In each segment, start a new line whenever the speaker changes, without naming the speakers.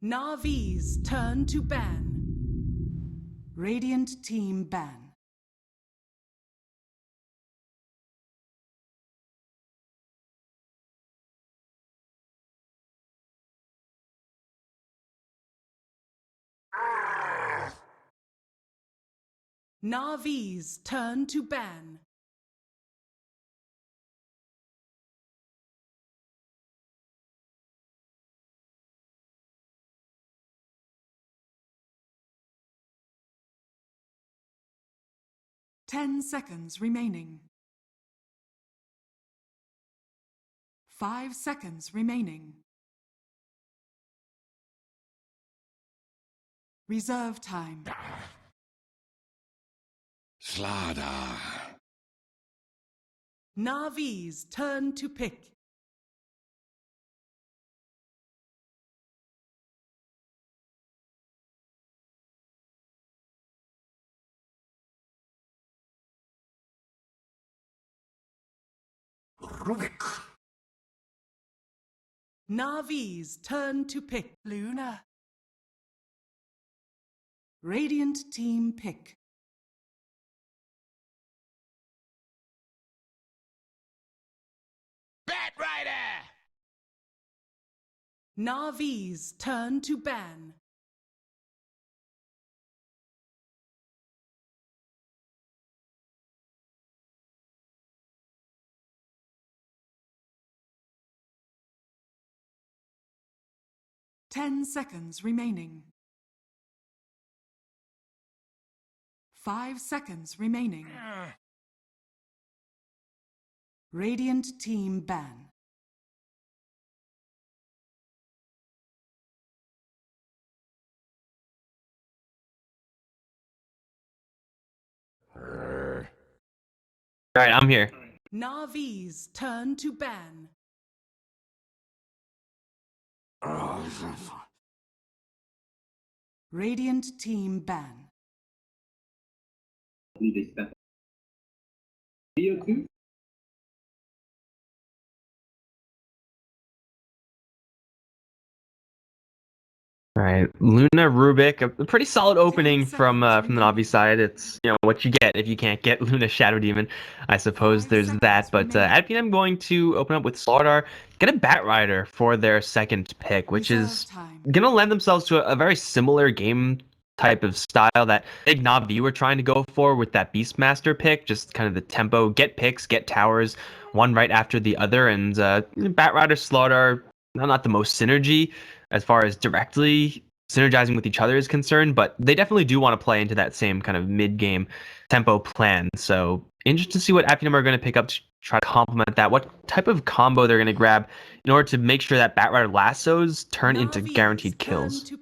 Navi's turn to ban. Radiant team ban. Navi's turn to ban. Ten seconds remaining. 5 seconds remaining. Reserve time.
StarLadder.
Navi's turn to pick. Navi's turn to pick. Luna. Radiant team pick.
Batrider!
Navi's turn to ban. Ten seconds remaining. 5 seconds remaining. Radiant team ban.
Alright, I'm here.
Navi's turn to ban. Radiant team ban.
bo2.
Alright, Luna Rubik, a pretty solid opening from the Navi side. It's, you know, what you get if you can't get Luna Shadow Demon. I suppose there's that, but at I'm going to open up with StarLadder, get a Batrider for their second pick, which is going to lend themselves to a very similar game type of style that big Navi were trying to go for with that Beastmaster pick, just kind of the tempo, get picks, get towers, one right after the other, and Batrider, StarLadder, not the most synergy as far as directly synergizing with each other is concerned, but they definitely do want to play into that same kind of mid-game tempo plan. So interested to see what Finem are going to pick up to try to complement that, what type of combo they're going to grab in order to make sure that Batrider lassos turn into guaranteed kills.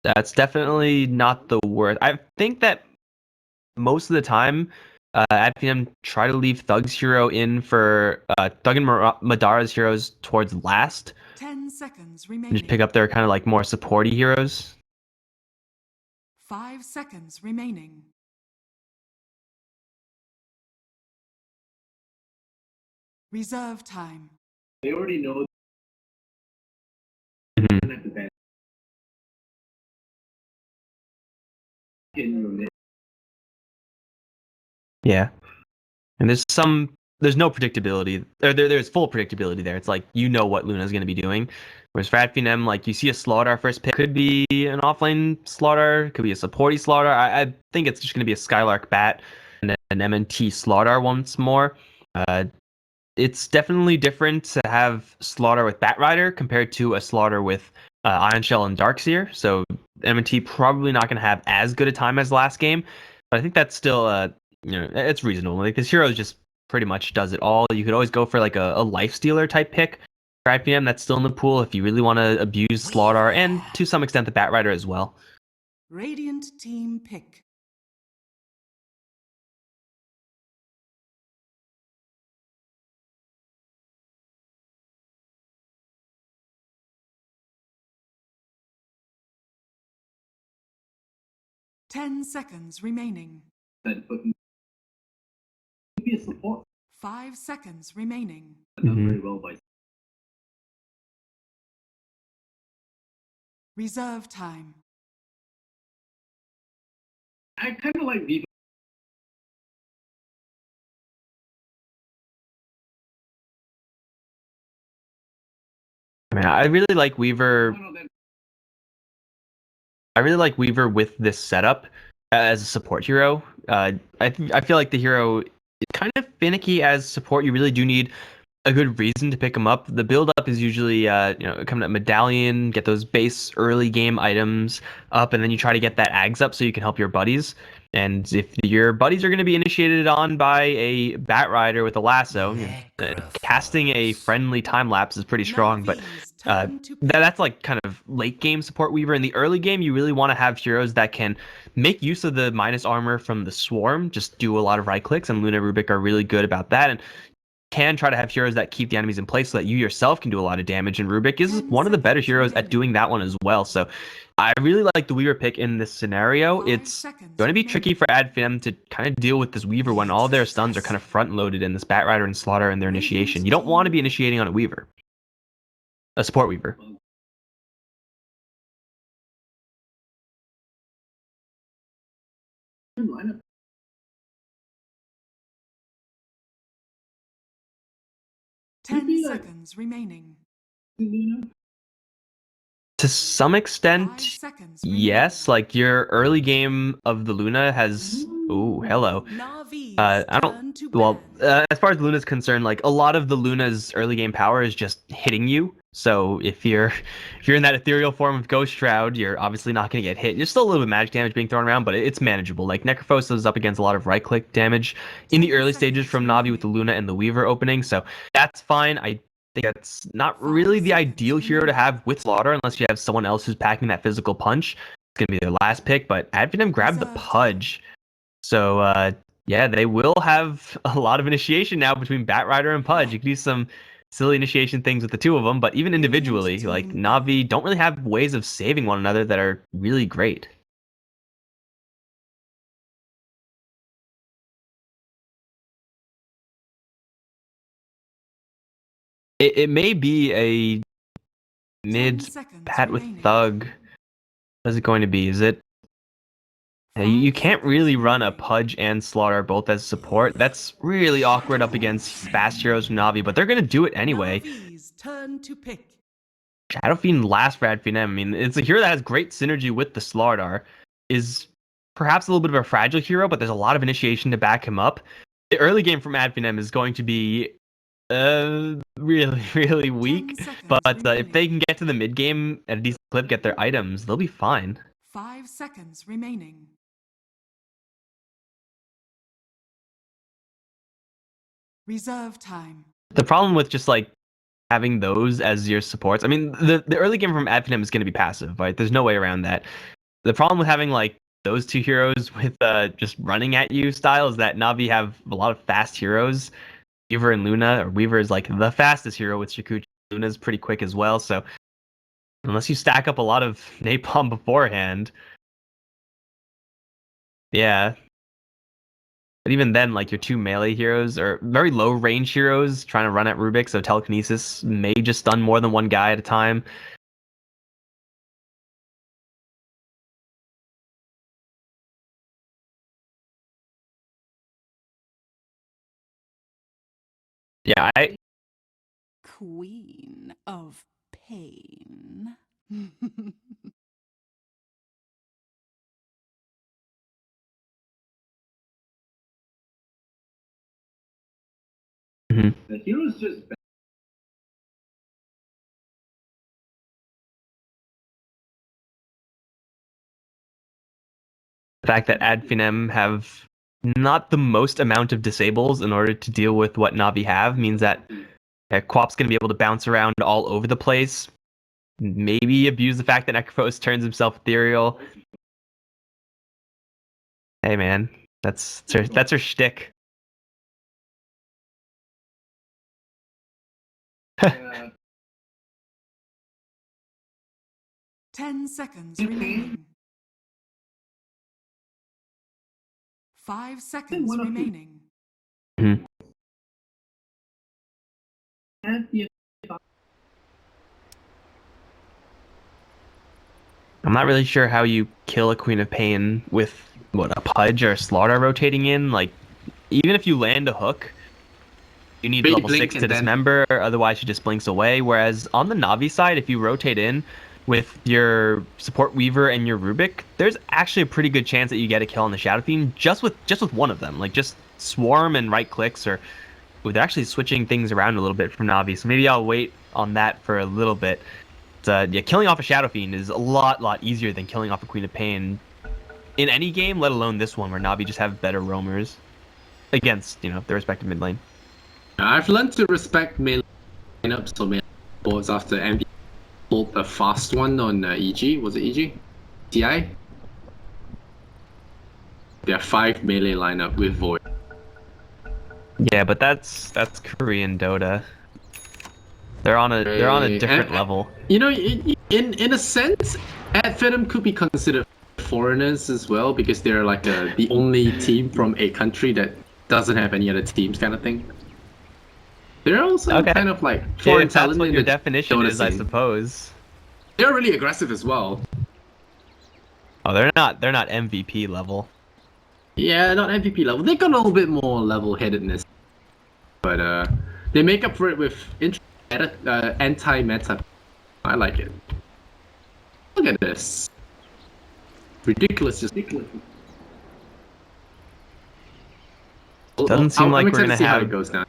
That's definitely not the worst. I think that most of the time, Finem try to leave Thug's hero in for Thug and Madara's heroes towards last.
10 seconds
And
remaining.
just pick up their kind of like more supporty heroes.
5 seconds remaining. Reserve time.
They already know.
Mhm. Yeah, and there's no predictability. There's full predictability there. It's like you know what Luna's going to be doing. Whereas for Finem, like you see a StarLadder first pick, could be an offlane StarLadder, could be a supporty StarLadder. I think it's just going to be a Skylark Bat and then an MNT StarLadder once more. It's definitely different to have StarLadder with Batrider compared to a StarLadder with Iron Shell and Darkseer. So MNT probably not going to have as good a time as last game, but I think that's still it's reasonable. Like this hero just pretty much does it all. You could always go for like a life stealer type pick for IPM that's still in the pool if you really want to abuse StarLadder and to some extent the Batrider as well.
Radiant team pick. Ten seconds remaining.
That button. Be a support.
5 seconds remaining.
Done very well by
Reserve time.
I kind of like Viva.
I mean, I really like
I
Weaver.
don't know that.
I really like Weaver with this setup as a support hero. I feel like the hero is kind of finicky as support. You really do need a good reason to pick him up. The build up is usually coming up medallion, get those base early game items up, and then you try to get that ags up so you can help your buddies. And if your buddies are going to be initiated on by a bat rider with a lasso, casting a friendly time lapse is pretty strong. But
Navi's turn to pick.
that's like kind of late game support Weaver. In the early game, you really want to have heroes that can make use of the minus armor from the swarm, just do a lot of right clicks, and Luna Rubik are really good about that. And can try to have heroes that keep the enemies in place so that you yourself can do a lot of damage. And Rubik is
10
one of the better
seconds
heroes at
remaining.
doing that one as well. So I really like the Weaver pick in this scenario.
5
It's
seconds
going to be
remaining.
tricky for Adfinem to kind of deal with this Weaver when all their stuns are kind of front loaded in this Bat Rider and Slaughter and their initiation. You don't want to be initiating on a Weaver, a support Weaver.
Lineup.
10
Maybe, like,
seconds remaining.
Luna.
To some
5
extent,
seconds
yes. Like your early game of the Luna has. Oh, hello.
Navi's
I don't.
turn to
Well,
ban.
as far as Luna's concerned, like a lot of the Luna's early game power is just hitting you. So if you're in that ethereal form of Ghost Shroud, you're obviously not going to get hit. There's still a little bit of magic damage being thrown around, but it's manageable. Like Necrophosis is up against a lot of right click damage in the
10
early stages
seconds
from Navi with the
remaining.
Luna and the Weaver opening. So that's fine. I think that's not
5
really the
seconds
ideal hero to
remaining.
have with Slaughter unless you have someone else who's packing that physical punch. It's going to be their last pick, but Adfinem grabbed the
Reserve
Pudge. So yeah, they will have a lot of initiation now between Bat Rider and Pudge. You can do some silly initiation things with the two of them, but even individually,
Radiant
like
team
Navi don't really have ways of saving one another that are really great. It may be a
10
mid
seconds
Pat with
remaining.
Thug. What is it going to be? Is it? Yeah,
5
you can't
seconds
really run a
remaining.
Pudge and Slaughter both as support. That's really awkward up against fast heroes from Navi, but they're going to do it anyway.
Navi's turn to pick.
Shadow Fiend last for Adfinem. I mean, it's a hero that has great synergy with the Slardar. Is perhaps a little bit of a fragile hero, but there's a lot of initiation to back him up. The early game from Adfinem is going to be really, really
10
weak.
seconds
But
remaining.
if they can get to the mid game at a decent clip, get their items, they'll be fine.
5 seconds remaining. Reserve time.
The problem with just like having those as your supports, I mean, the early game from Adfinem is going to be passive, right? There's no way around that. The problem with having like those two heroes with just running at you style is that Navi have a lot of fast heroes. Weaver and Luna, or Weaver is like the fastest hero with Shikuchi. Luna's pretty quick as well, so unless you stack up a lot of napalm beforehand, yeah. But even then, like your two melee heroes are very low range heroes trying to run at Rubik, so telekinesis may just stun more than one guy at a time. Yeah,
Queen of pain.
mhm.
The hero's just bad.
The fact that Adfinem have not the most amount of disables in order to deal with what Navi have means that Quap's going to be able to bounce around all over the place. Maybe abuse the fact that Necrophos turns himself ethereal. Hey man, that's her shtick.
Yeah.
10 seconds remaining. 5 seconds
one of you.
remaining.
Mhm.
At the
I'm not really sure how you kill a Queen of Pain with what, a Pudge or a StarLadder rotating in. Like, even if you land a hook, you need
Maybe
level
blink
6 to
and then-
dismember, otherwise she just blinks away. Whereas on the Navi side, if you rotate in with your support Weaver and your Rubik, there's actually a pretty good chance that you get a kill on the Shadow Fiend just with one of them. Like, just swarm and right clicks, or they're actually switching things around a little bit from Navi. So maybe I'll wait on that for a little bit. Yeah, killing off a Shadow Fiend is a lot easier than killing off a Queen of Pain in any game, let alone this one where Navi just have better roamers against, you know, their respective mid lane.
I've learned to respect melee lineups, so melee boards after MV pulled a fast one on EG. Was it EG? TI? There are 5 melee lineup with Void.
Yeah, but that's Korean Dota. They're on a different level.
You know, in a sense, at Finem could be considered foreigners as well, because they're like the only team from a country that doesn't have any other teams, kind of thing. They're also kind of like foreign
if that's
talent
what
in
your
the
definition
Dota
is, I
scene.
suppose.
They're really aggressive as well.
Oh, they're not MVP level.
Yeah, not MVP level. They got a little bit more level-headedness, but they make up for it with anti-meta. I like it. Look at this. Ridiculous, just ridiculous.
Doesn't seem like
I'm
we're
excited
gonna
to see how
have.
it goes now.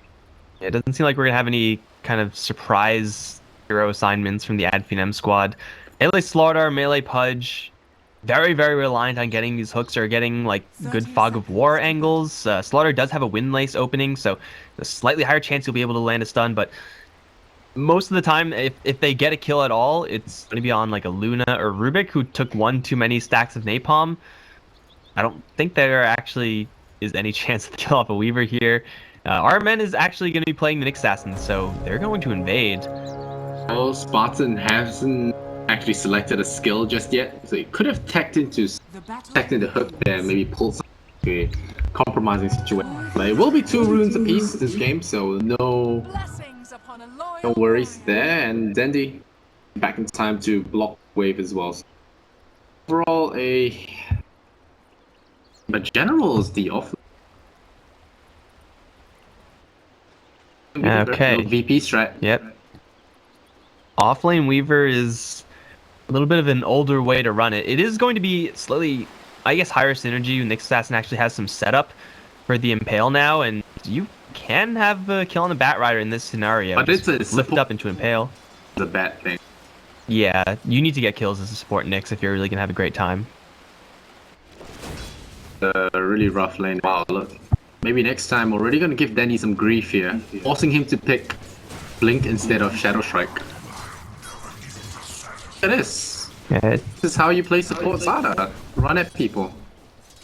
It doesn't seem like we're gonna have any kind of surprise hero assignments from the Ad Finem squad. Melee StarLadder, melee Pudge, very reliant on getting these hooks or getting like good Fog of War angles. StarLadder does have a Wind Lace opening, so a slightly higher chance you'll be able to land a stun, but most of the time, if they get a kill at all, it's going to be on like a Luna or Rubik who took one too many stacks of Napalm. I don't think there actually is any chance to kill off a Weaver here. Our men is actually going to be playing the Nyx Assassin, so they're going to invade.
Oh, Spartan hasn't actually selected a skill just yet, so he could have teched into the hook there and maybe pulled some a compromising situation. But it will be 2 runes apiece this game, so no worries there. And Dendi back in time to block wave as well. So overall, but general is the off.
Okay.
No VP strat.
Yep. Offlane Weaver is a little bit of an older way to run it. It is going to be slightly, I guess, higher synergy. Nyx Assassin actually has some setup for the Impale now, and you can have a kill on the Bat Rider in this scenario.
But it's a
lift up into Impale.
It's a bad thing.
Yeah, you need to get kills as a support Nyx if you're really going to have a great time.
Really rough lane. Wow, look. Maybe next time we're really gonna give Danny some grief here, forcing him to pick Blink instead of Shadow Strike. Look at this.
Yeah,
This is how you play support StarLadder. Run at people.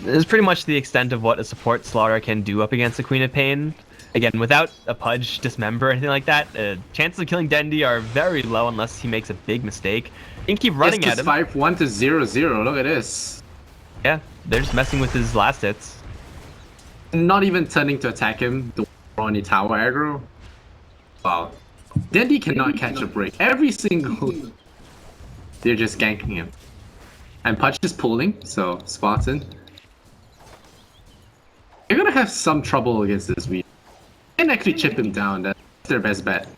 it's pretty much the extent of what a support StarLadder can do up against a Queen of Pain. Again, without a Pudge, Dismember, or anything like that, chances of killing Dendi are very low unless he makes a big mistake. You can keep running at him.
5-1 to 0-0. Look at this.
Yeah, they're just messing with his last hits.
Not even turning to attack him. The Ronnie Tower aggro. Wow. Dendi cannot catch a break. Every single... They're just ganking him. And Pudge is pulling, so Spartan. They're gonna have some trouble against this week. They can actually chip him down. That's their best bet.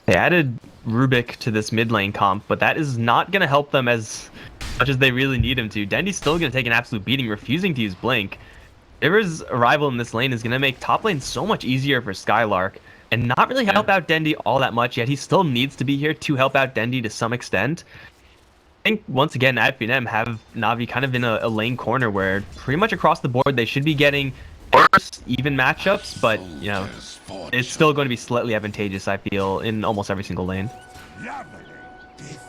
They added Rubik to this mid lane comp, but that is not going to help them as much as they really need him to. Dendi's still going to take an absolute beating, refusing to use Blink. River's arrival in this lane is going to make top lane so much easier for Skylark, and not really help out Dendi all that much, yet he still needs to be here to help out Dendi to some extent. I think, once again, Ad Finem have Navi kind of in a lane corner where pretty much across the board they should be getting even matchups, but, you know, it's still going to be slightly advantageous, I feel, in almost every single lane.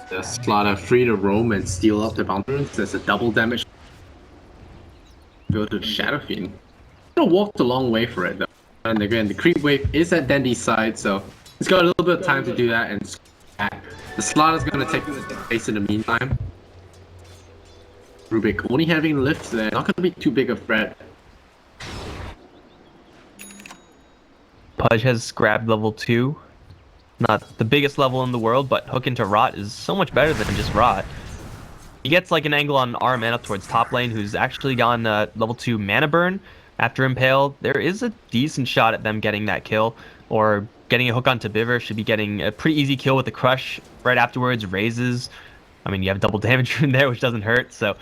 The StarLadder free to roam and steal up the boundaries. There's a double damage. Go to the Shadow Fiend. Gonna walk the long way for it though. And again, the creep wave is at Dendi's side, so it's got a little bit of time to do that. And the StarLadder's gonna take place in the meantime. Rubik only having lifts there, not gonna be too big a threat.
Pudge has grabbed level 2. Not the biggest level in the world, but hook into Rot is so much better than just Rot. he gets like an angle on RMN up towards top lane, who's actually gone level 2 mana burn after Impale. There is a decent shot at them getting that kill, or getting a hook onto Biver. Should be getting a pretty easy kill with the crush right afterwards. Raises. I mean, you have double damage in there, which doesn't hurt. So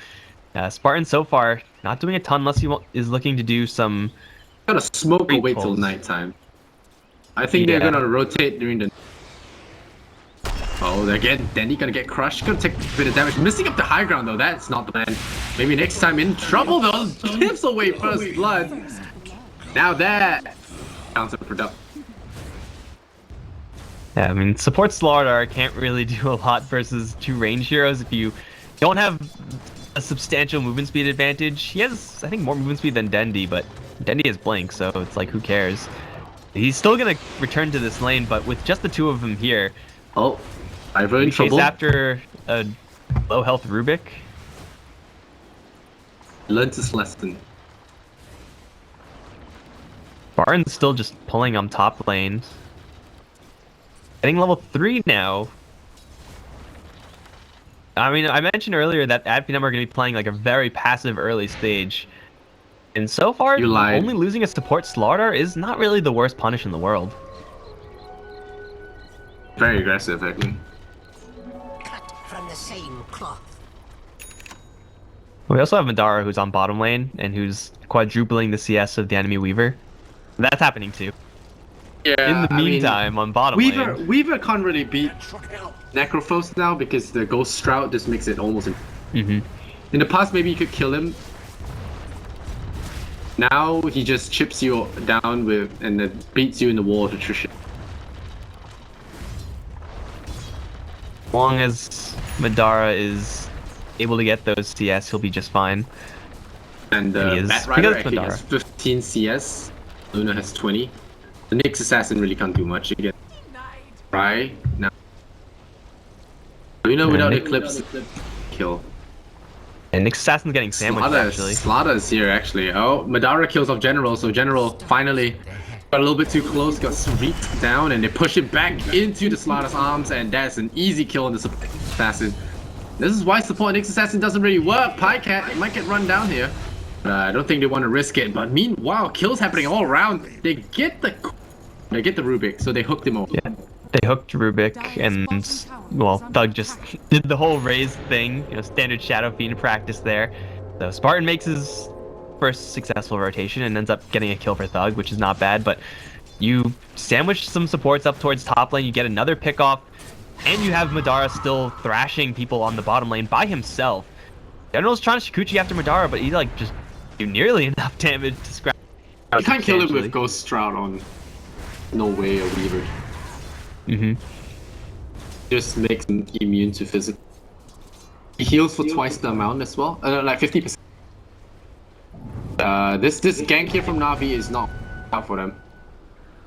Spartan so far not doing a ton unless he is looking to do some.
Gotta smoke
Great
away
pulls.
till nighttime. I think they're gonna rotate during the. Oh, again, Dandy gonna get crushed. Gonna take a bit of damage. Missing up the high ground though. That's not the plan. Maybe next time in trouble though. Gives away first blood. Now that counterproductive.
Yeah, I mean, support StarLadder can't really do a lot versus 2 range heroes if you don't have a substantial movement speed advantage. He has, I think, more movement speed than Dendi, but Dendi has Blink, so it's like, who cares? He's still gonna return to this lane, but with just the 2 of them here,
Oh, Ivor in
chase
trouble.
after a low health Rubik.
Learns his lesson.
Baron's still just pulling on top lane. Getting level 3 now. I mean, I mentioned earlier that Finem are going to be playing like a very passive early stage. And so far,
You lied.
only losing a support StarLadder is not really the worst punish in the world.
Very aggressive, actually.
Cut from the same cloth.
We also have Madara, who's on bottom lane, and who's quadrupling the CS of the enemy Weaver. That's happening too.
Yeah.
In the meantime, on bottom lane...
Weaver can't really beat Necrophos now because the Ghost Stroud just makes it almost.
Mhm.
In the past, maybe you could kill him. Now he just chips you down with and then beats you in the wall to attrition.
As long as Madara is able to get those CS, he'll be just fine.
And
He is,
Bat Rider
because
actually
Madara.
has 15 CS. Luna has 20. The Nyx Assassin really can't do much again. Right now. Luna without
Nick-
Eclipse kill.
And Nyx Assassin's getting sandwiched, actually.
Slaughter is here actually. Oh, Madara kills off General, so General finally got a little bit too close, got swept down, and they push it back into the Slaughter's arms, and that's an easy kill on the support assassin. This is why support Nyx Assassin doesn't really work. Pycat might get run down here. I don't think they want to risk it, but meanwhile, kills happening all around. They get the Rubik, so they hooked him over.
Yeah. They hooked Rubik, and, well, Thug just did the whole raise thing, you know, standard Shadow Fiend practice there. So Spartan makes his first successful rotation and ends up getting a kill for Thug, which is not bad, but you sandwich some supports up towards top lane, you get another pick off, and you have Madara still thrashing people on the bottom lane by himself. General's trying to Shikuchi after Madara, but he like just do nearly enough damage to scrap.
You can't kill him
substantially.
with Ghost Stroud on No Way or Weaver.
Mhm.
Just makes him immune to physical. He heals for twice the amount as well, like 50%. This gank here from Navi is not out for them.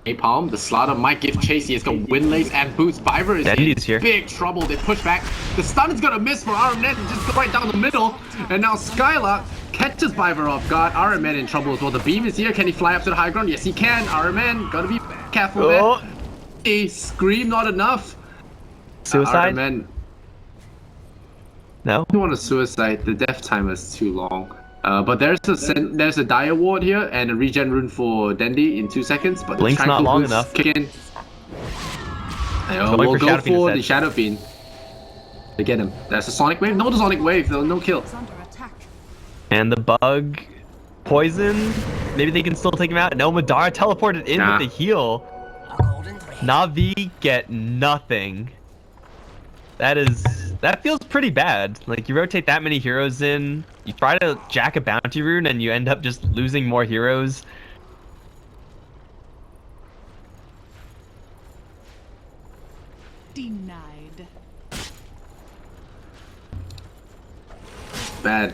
Napalm, the Slaughter might give chase. He has got Windlace and Boots. Viver is
Dendy's here.
big trouble. They push back. The stun is gonna miss for RMN. Just go right down the middle. And now Skylark catches Viver off guard. RMN in trouble as well. The beam is here. Can he fly up to the high ground? Yes, he can. RMN, gotta be careful
Oh.
there. Hey, Scream not enough.
Suicide?
RMN,
No?
you want a suicide. The death timer is too long. But there's a die ward here and a regen rune for Dendi in 2 seconds. But
Blink's
the
not
tranquil
long
boots
enough.
kick in.
Going
We'll
for
go
Shadow Fiend
for the
instead.
Shadow Fiend. They get him. That's a Sonic Wave. No, the Sonic Wave though. No kill.
Is under attack.
And the bug poison. Maybe they can still take him out. No, Madara teleported in
Nah.
with the heal.
A golden thread.
Navi get nothing. That feels pretty bad. Like, you rotate that many heroes in, you try to jack a bounty rune, and you end up just losing more heroes.
Denied.
Bad.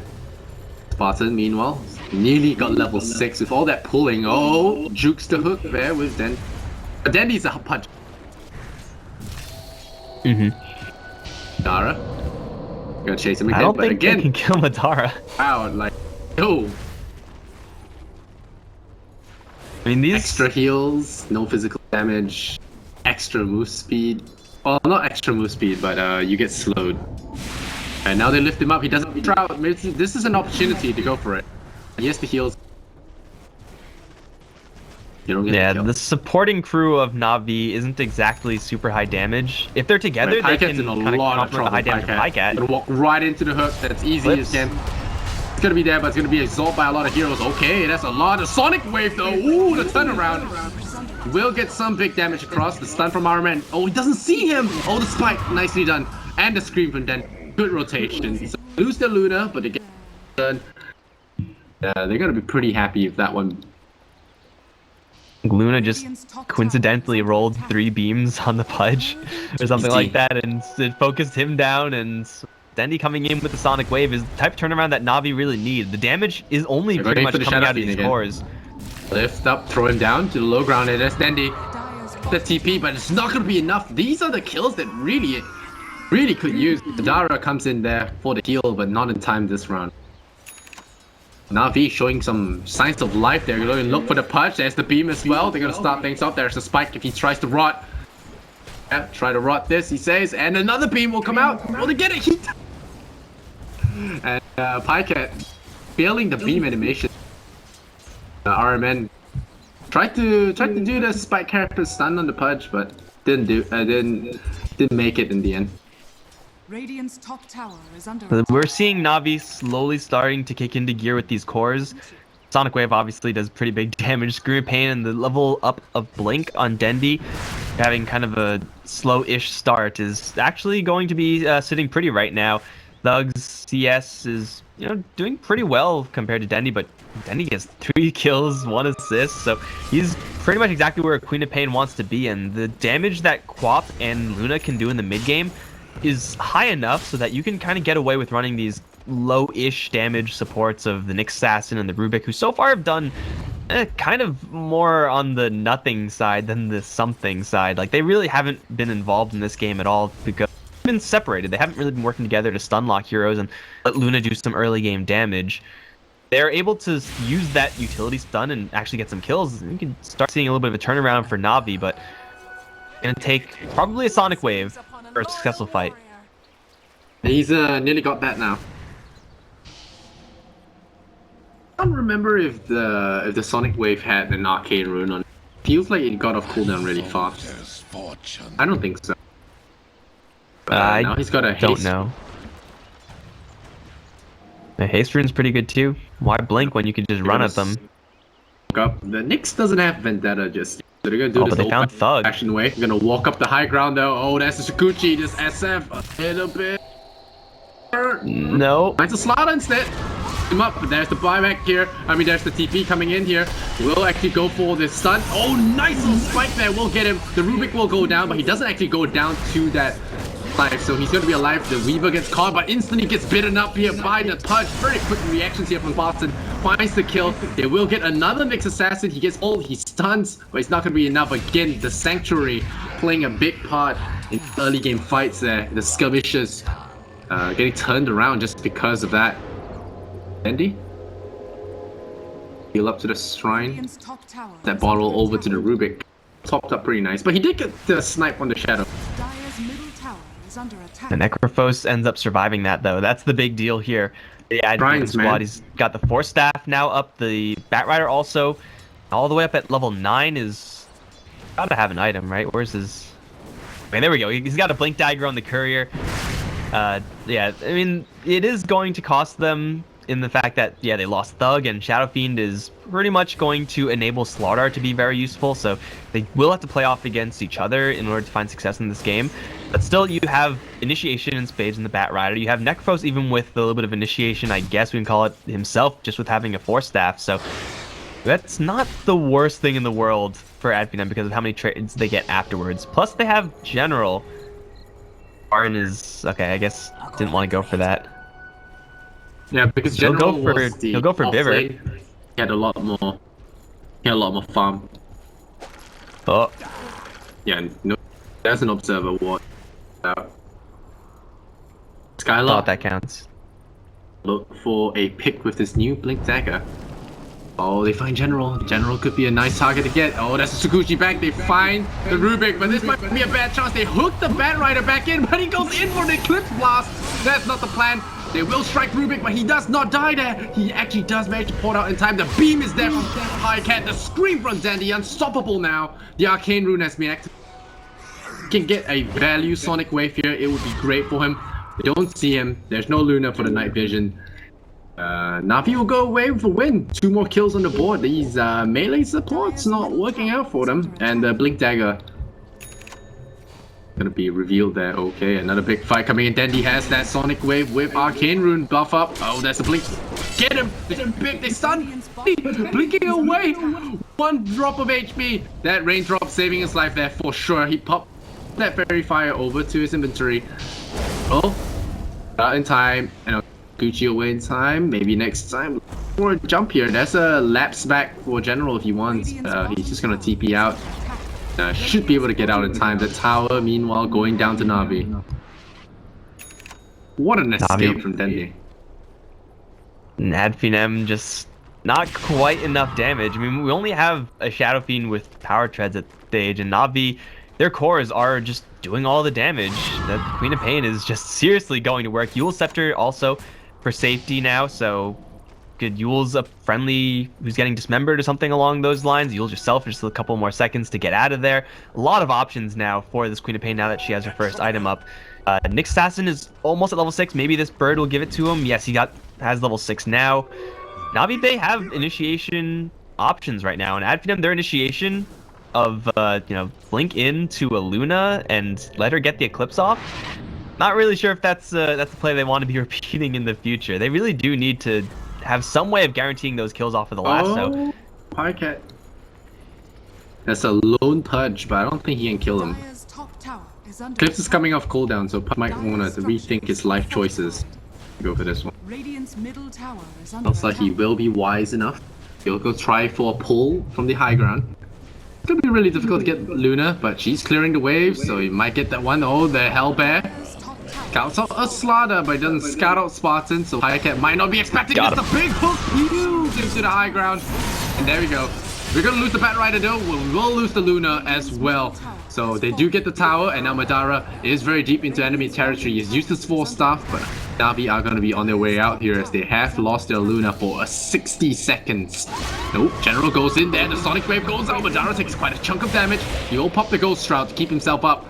Spartan, meanwhile, nearly got level 6 with all that pulling. Oh, jukes the hook there with Den. But Dendi's a punch. Dara. Gonna chase him
I
again,
don't
but
think
again,
they can kill Madara.
wow, like, oh,
I mean, these...
extra heals, no physical damage, extra move speed. Well, not extra move speed, but you get slowed. And now they lift him up. He doesn't try out. This is an opportunity to go for it. He has the heals. You don't get the kill.
The supporting crew of Na'Vi isn't exactly super high damage. If they're together, they can
in a
kind of
lot of
complement
trouble.
the high damage of
Gonna
Pycat.
walk right into the hook. That's easy as can. It's gonna be there, but it's gonna be absorbed by a lot of heroes. Okay, that's a lot of Sonic Wave though. Ooh, the turnaround. Will get some big damage across. The stun from our man. Oh, he doesn't see him. Oh, the spike. Nicely done. And the scream from Den. Good rotation. So lose the Luna, but they get done. They're gonna be pretty happy if that one.
Luna just coincidentally rolled 3 beams on the Pudge or something like that, and it focused him down, and Dendi coming in with the Sonic Wave is the type of turnaround that Na'Vi really need. The damage is only pretty much coming out of these cores.
Lift up, throw him down to the low ground, and that's Dendi. The TP, but it's not gonna be enough. These are the kills that really could use. Dara comes in there for the heal, but not in time this round. Na'Vi showing some signs of life. They're going to look for the Pudge. There's the beam as well. They're going to start things off. There's a spike if he tries to rot. Yeah, try to rot this, he says. And another beam will come out. Will they get it? And Pycat failing the beam animation. RMN tried to do the spike character stun on the Pudge, but didn't make it in the end.
Radiant's top tower is under
We're seeing Na'Vi slowly starting to kick into gear with these cores. Sonic Wave obviously does pretty big damage. Scream of Pain and the level up of Blink on Dendi, having kind of a slow-ish start, is actually going to be sitting pretty right now. Thug's CS is, doing pretty well compared to Dendi, but Dendi gets 3 kills, 1 assist, so he's pretty much exactly where Queen of Pain wants to be, and the damage that Quap and Luna can do in the mid-game is high enough so that you can kind of get away with running these low-ish damage supports of the Nyx Assassin and the Rubik, who so far have done kind of more on the nothing side than the something side. Like, they really haven't been involved in this game at all because they've been separated. They haven't really been working together to stun lock heroes and let Luna do some early game damage. They're able to use that utility stun and actually get some kills. You can start seeing a little bit of a turnaround for Na'Vi, but gonna take probably a Sonic Wave for a successful fight.
He's nearly got that now. I don't remember if the Sonic Wave had an arcane rune on it. Feels like it got off cooldown really fast. I don't think so. Now he's got a haste.
Don't know. The haste rune's pretty good too. Why blink when you can just run at them?
Up. The Nyx doesn't have Vendetta just yet. So they're gonna do this
but they found Thug.
action way. They're gonna walk up the high ground though. Oh, that's the Shikuchi, just SF a little bit.
No.
Finds a StarLadder instead. Him up, but there's the buyback here. I mean, there's the TP coming in here. We'll actually go for the stun. Oh, nice little spike there. We'll get him. The Rubik will go down, but he doesn't actually go down to that life, so he's gonna be alive. The Weaver gets caught, but instantly gets bitten up here by the Pudge. Very quick reactions here from Boston. Finds the kill. They will get another Nyx Assassin. He gets ult, he stuns, but it's not gonna be enough. Again, the Sanctuary playing a big part in early game fights there. The skirmishes getting turned around just because of that. Andy? Heal up to the shrine. That bottle over to the Rubik. Topped up pretty nice, but he did get the snipe on the Shadow.
The Necrophos ends up surviving that though. That's the big deal here. The Advent squad, he's got the Force Staff now up. The Batrider also all the way up at level 9 is gotta have an item, right? Where's his... Man, there we go. He's got a Blink Dagger on the Courier. Yeah, I mean, it is going to cost them in the fact that, yeah, they lost Thug, and Shadow Fiend is pretty much going to enable StarLadder to be very useful, so they will have to play off against each other in order to find success in this game. But still, you have Initiation in spades in the Batrider. You have Necrophos even with a little bit of Initiation, I guess we can call it, himself, just with having a Force Staff, so that's not the worst thing in the world for Adfinem because of how many trades they get afterwards. Plus, they have General. Arn is... okay, I guess didn't want to go for that.
Yeah, because General
he'll go for Biver.
He had a lot more. He had a lot more farm.
Oh.
Yeah, no, there's an observer watch out.
I
Skylark
thought that counts.
look for a pick with this new Blink Dagger. Oh, they find General. General could be a nice target to get. Oh, that's a Tsukushi back. They find the Rubik, but this might be a bad chance. They hook the Batrider back in, but he goes in for the Eclipse Blast. That's not the plan. They will strike Rubik, but he does not die there. He actually does manage to port out in time. The beam is there from Highcat. The scream from Dandy, unstoppable now. The Arcane Rune has been activated. Can get a value Sonic Wave here. It would be great for him. They don't see him. There's no Luna for the night vision. Navi will go away with a win. 2 more kills on the board. These melee supports not working out for them. And the Blink Dagger gonna be revealed there. Okay, another big fight coming in. Dandy has that Sonic Wave with Arcane Rune buff up. Oh, that's a Blink. Get him! They're big. They stun. Blinking away. 1 drop of HP. That raindrop saving his life there for sure. He popped that Fairy Fire over to his inventory. Oh, out in time. And Gucci away in time. Maybe next time. Or jump here. There's a lapse back for General if he wants. He's just gonna TP out. Should be able to get out in time. The tower, meanwhile, going down to Navi. What an escape from Dandy.
Finem just not quite enough damage. I mean, we only have a Shadow Fiend with Power Treads at stage, and Navi, their cores are just doing all the damage. The Queen of Pain is just seriously going to work. Yule Scepter also for safety now, so good. Yule's a friendly who's getting dismembered or something along those lines. Yule's yourself for just a couple more seconds to get out of there. A lot of options now for this Queen of Pain now that she has her first item up. Nick's Assassin is almost at level 6. Maybe this bird will give it to him. Yes, he has level 6 now. Navi, they have initiation options right now, and Adfinem, their initiation of blink into a Luna and let her get the Eclipse off. Not really sure if that's a play they want to be repeating in the future. They really do need to have some way of guaranteeing those kills off of the lasso.
Oh, Highcat. That's a lone Pudge, but I don't think he can kill him. Eclipse is coming off cooldown, so Pudge might want to rethink his life choices. Go for this one. Looks like he will be wise enough. He'll go try for a pull from the high ground. It's gonna be really difficult to get Luna, but she's clearing the waves, so he might get that one. Oh, the Hell Bear. Scouts out a Slaughter, but he doesn't scout out Spartan, so Highcat might not be expecting this. The big hook huge into the high ground. And there we go. We're gonna lose the Batrider though. We will lose the Luna as well. So they do get the tower, and now Madara is very deep into enemy territory. He's used his 4 stuff, but Navi are gonna be on their way out here as they have lost their Luna for a 60 seconds. Nope, General goes in there, the Sonic Wave goes out. Madara takes quite a chunk of damage. He will pop the Ghost Shroud to keep himself up.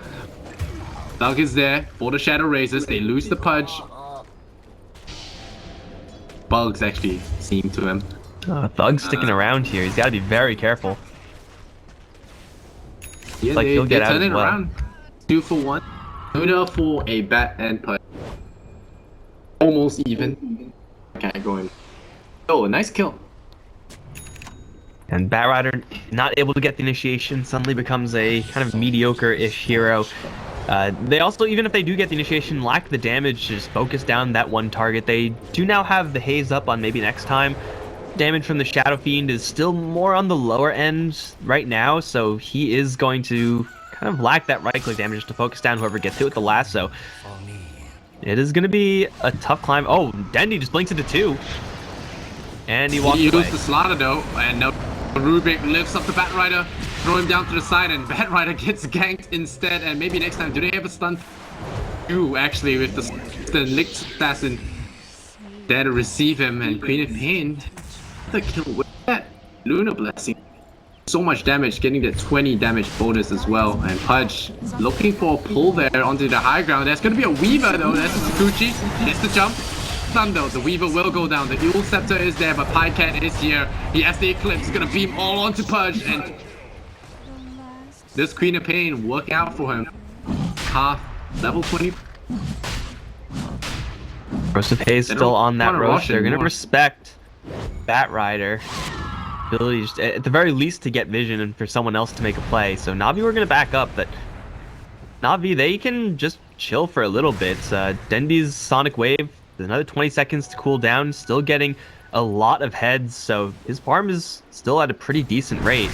Thug is there for the Shadow Razors. They lose the Pudge. Bugs actually seem to him.
Thug's sticking around here. He's got to be very careful.
Yeah,
like he'll get out as well.
Around. 2 for 1. Luna for a Bat and Pudge. Almost even. Okay, going. Oh, a nice kill.
And Batrider, not able to get the initiation, suddenly becomes a kind of mediocre-ish hero. They also, even if they do get the initiation, lack the damage to just focus down that one target. They do now have the haze up on maybe next time. Damage from the Shadow Fiend is still more on the lower end right now, so he is going to kind of lack that right-click damage to focus down whoever gets hit with the lasso. It is going to be a tough climb. Oh, Dandy just blinks into 2. And he walks away.
He used the Slaughter though, and Rubik lifts up the Batrider, throw him down to the side, and Batrider gets ganked instead. And maybe next time, do they have a stun? Actually, with the Licked Assassin there to receive him, and Queen of Pain, the kill with that Luna Blessing. So much damage, getting that 20 damage bonus as well. And Pudge looking for a pull there onto the high ground. There's going to be a Weaver though. That's a Tsukuchi. Gets the jump. Stun though. The Weaver will go down. The Yule Scepter is there, but Highcat is here. He has the Eclipse. Going to beam all onto Pudge. And this Queen of Pain working out for him. Half level 20.
Roast of Haze still on that roast. They're going to respect Batrider. Just, at the very least, to get vision and for someone else to make a play. So Navi, we're going to back up, but Navi, they can just chill for a little bit. Dendy's Sonic Wave, another 20 seconds to cool down, still getting a lot of heads, so his farm is still at a pretty decent rate.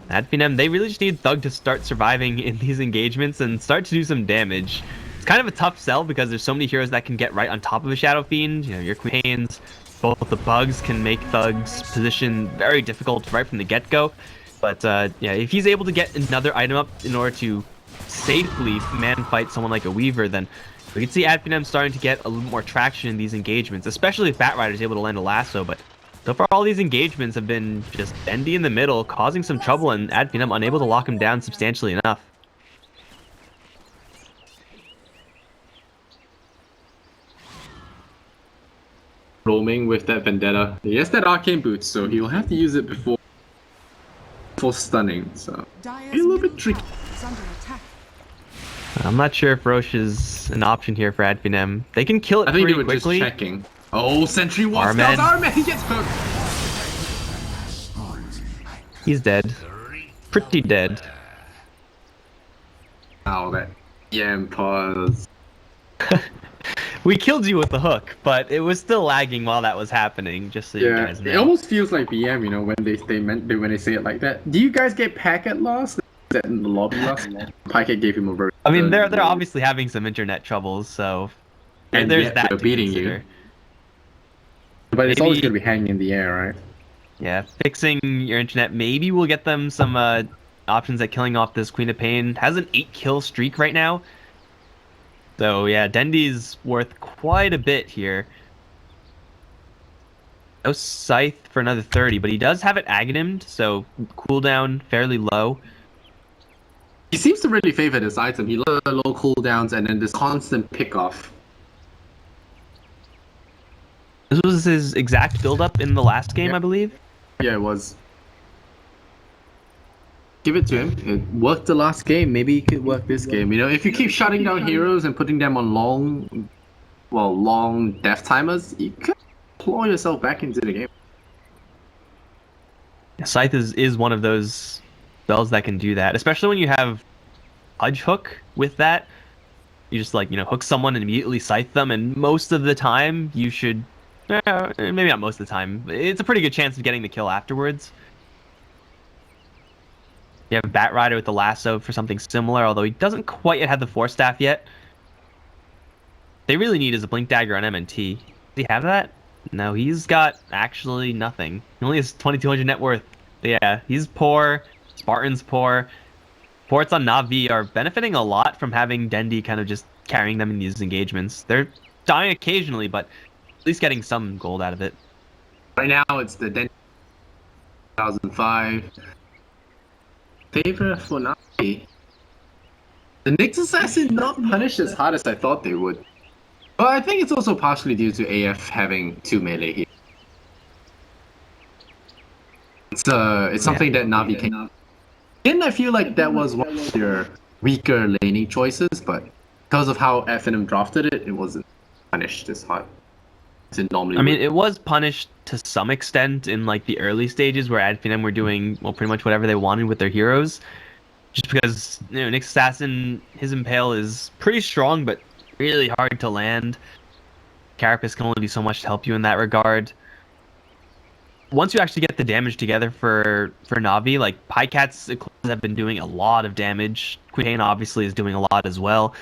At Finem, they really just need Thug to start surviving in these engagements and start to do some damage. It's kind of a tough sell because there's so many heroes that can get right on top of a Shadow Fiend. You know, your Queen Pains, both the bugs can make Thug's position very difficult right from the get-go. But yeah, if he's able to get another item up in order to safely man-fight someone like a Weaver, then we can see Finem starting to get a little more traction in these engagements, especially if Batrider is able to land a lasso. But so far, all these engagements have been just bendy in the middle, causing some trouble, and Finem unable to lock him down substantially enough.
Roaming with that Vendetta. He has that Arcane Boots, so he'll have to use it before stunning, so
Dire's
a little bit
middle
tricky.
tower is under attack.
I'm not sure if Roche is an option here for Finem. They can kill it
I think they
pretty
were
quickly.
just checking. Oh, Sentry Wall
Arman.
spells! Arman gets hooked!
He's dead. Pretty dead.
Ow, that pause.
We killed you with the hook, but it was still lagging while that was happening, just so you
Yeah,
guys
it
know.
almost feels like BM, you know, when they say it like that. Do you guys get packet loss? Is that in the lobby loss? Packet gave him a very.
I mean, they're obviously having some internet troubles, so
And
there's
yet
that
they're
to
beating you.
consider.
But it's always
Maybe-
gonna be hanging in the air, right?
Yeah, fixing your internet maybe will get them some options at killing off this Queen of Pain. Has an 8-kill streak right now. So yeah, Dendy's worth quite a bit here. No Scythe for another 30, but he does have it Aghanimed, so cooldown fairly low.
He seems to really favor this item. He loves low cooldowns and then this constant pick off.
This was his exact build-up in the last game,
Yep.
I believe.
Yeah, it was. Give it to him. It worked the last game. Maybe he could work this game. You know, if you keep shutting down heroes and putting them on long death timers, you could claw yourself back into the game.
Scythe is one of those spells that can do that, especially when you have Pudge Hook with that. You just hook someone and immediately Scythe them, and most of the time you should, maybe not most of the time, it's a pretty good chance of getting the kill afterwards. You have Batrider with the lasso for something similar, although he doesn't quite yet have the Force Staff yet. They really need is a Blink Dagger on MNT. Does he have that? No, he's got actually nothing. He only has 2,200 net worth. But yeah, he's poor. Spartan's poor. Ports on Na'Vi are benefiting a lot from having Dendy kind of just carrying them in these engagements. They're dying occasionally, but at least getting some gold out of it.
Right now, it's the Den 2005. Favor for Navi. The Nyx Assassin not punished as hard as I thought they would. But I think it's also partially due to AF having 2 melee here. It's something that Navi can. Again, I feel like that was one of your weaker laning choices, but because of how Finem drafted it, it wasn't punished as hard as it normally
I mean,
would.
it was punished to some extent in the early stages where Finem were doing pretty much whatever they wanted with their heroes, just because Nyx Assassin, his Impale is pretty strong but really hard to land. Carapace can only do so much to help you in that regard. Once you actually get the damage together for Na'Vi, Pycat's Eclipses have been doing a lot of damage. Queen Pain obviously is doing a lot as well.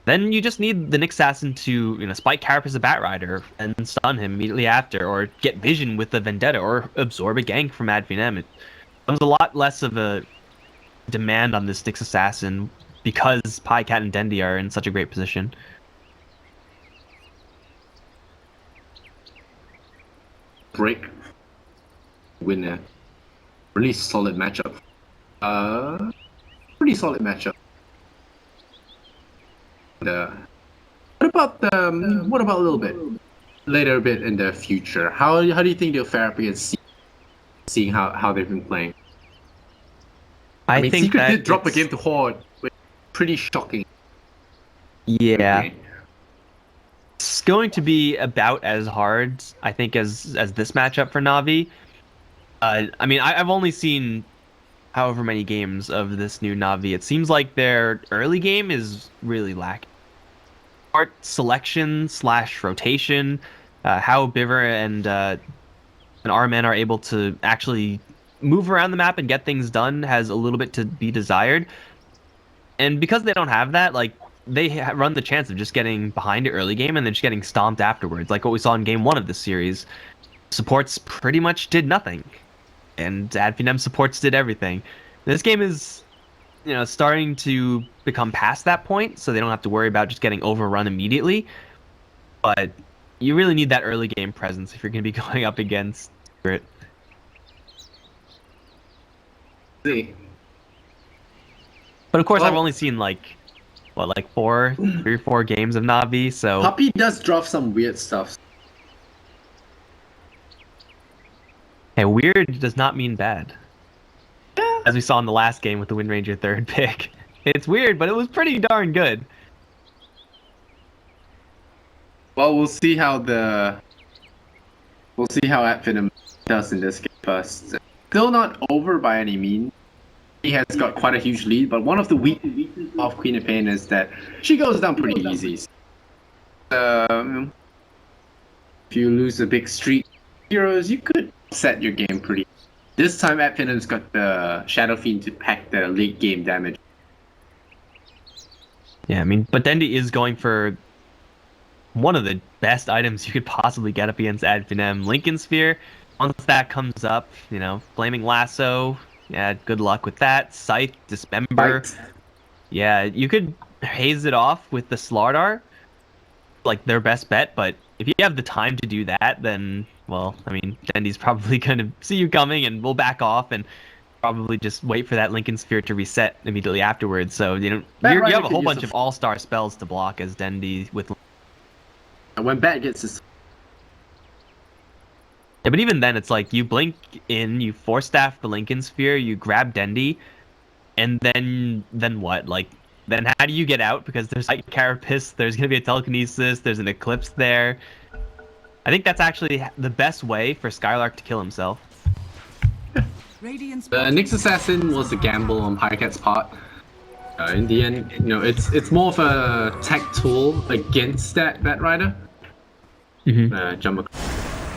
Then you just need the Nyx Assassin to spike Carapace a Batrider and stun him immediately after, or get vision with the Vendetta, or absorb a gank from Finem. It becomes a lot less of a demand on this Nyx Assassin because Pycat and Dendy are in such a great position.
Break. Winner. Really solid matchup. Pretty solid matchup. What about a little bit later, a bit in the future? How do you think they'll fare up against seeing how they've been playing? I mean,
think
Secret
that
did drop a
it's-
game to Horde, which pretty shocking.
Yeah.
Okay.
It's going to be about as hard, I think, as this matchup for Na'Vi. I mean, I've only seen however many games of this new Na'Vi. It seems like their early game is really lacking. Art selection / rotation, how Biver and R-Men are able to actually move around the map and get things done has a little bit to be desired. And because they don't have that, they run the chance of just getting behind it early game and then just getting stomped afterwards, like what we saw in game 1 of the series. Supports pretty much did nothing, and Finem supports did everything. This game is, starting to become past that point, so they don't have to worry about just getting overrun immediately. But you really need that early game presence if you're going to be going up against Spirit.
See.
But of course,
Well,
I've only seen like 3 or 4 games of Navi, so
Puppy does drop some weird stuff.
hey, weird does not mean bad. As we saw in the last game with the Wind Ranger 3rd pick. It's weird, but it was pretty darn good.
Well, we'll see how Finem does in this game first. Still not over by any means. He has got quite a huge lead, but one of the weaknesses of Queen of Pain is that she goes down pretty easy. If you lose a big streak heroes, you could set your game pretty. This time, Finem's got the Shadow Fiend to pack the late game damage.
Yeah, I mean, but Dendi is going for one of the best items you could possibly get up against Finem. Lincoln Sphere, once that comes up, Flaming Lasso, yeah, good luck with that. Scythe, Dismember.
Right.
Yeah, you could haze it off with the StarLadder, like their best bet, but if you have the time to do that, then, well, I mean, Dendi's probably going to see you coming and we'll back off and probably just wait for that Lincoln Sphere to reset immediately afterwards. So, you have a whole bunch of all-star spells to block as Dendi with...
When Bat gets his...
Yeah, but even then, it's like you blink in, you force staff the Lincoln Sphere, you grab Dendi, and then what? Like, then how do you get out? Because there's like Carapace, there's going to be a Telekinesis, there's an Eclipse there. I think that's actually the best way for Skylark to kill himself.
Radiant's
The Nyx Assassin was a gamble on Pycat's part. In the end, it's more of a tech tool against that Bat Rider. Jump across.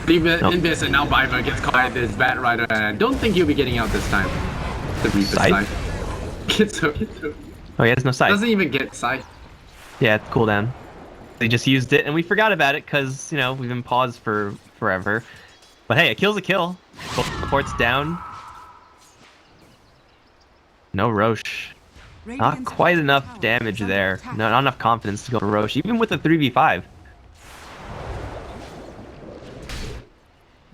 Invis and now Viper gets caught by this Bat Rider, and I don't think he'll be getting out this time. The Reaper Scythe. Gets hooked.
Oh, he has no sight.
Doesn't even get Scythe.
Yeah, it's cooldown. They just used it, and we forgot about it because, we've been paused for forever. But hey, a kill's a kill. Both supports down. No Roche. Not quite enough damage there. No, not enough confidence to go for Roche, even with a 3v5.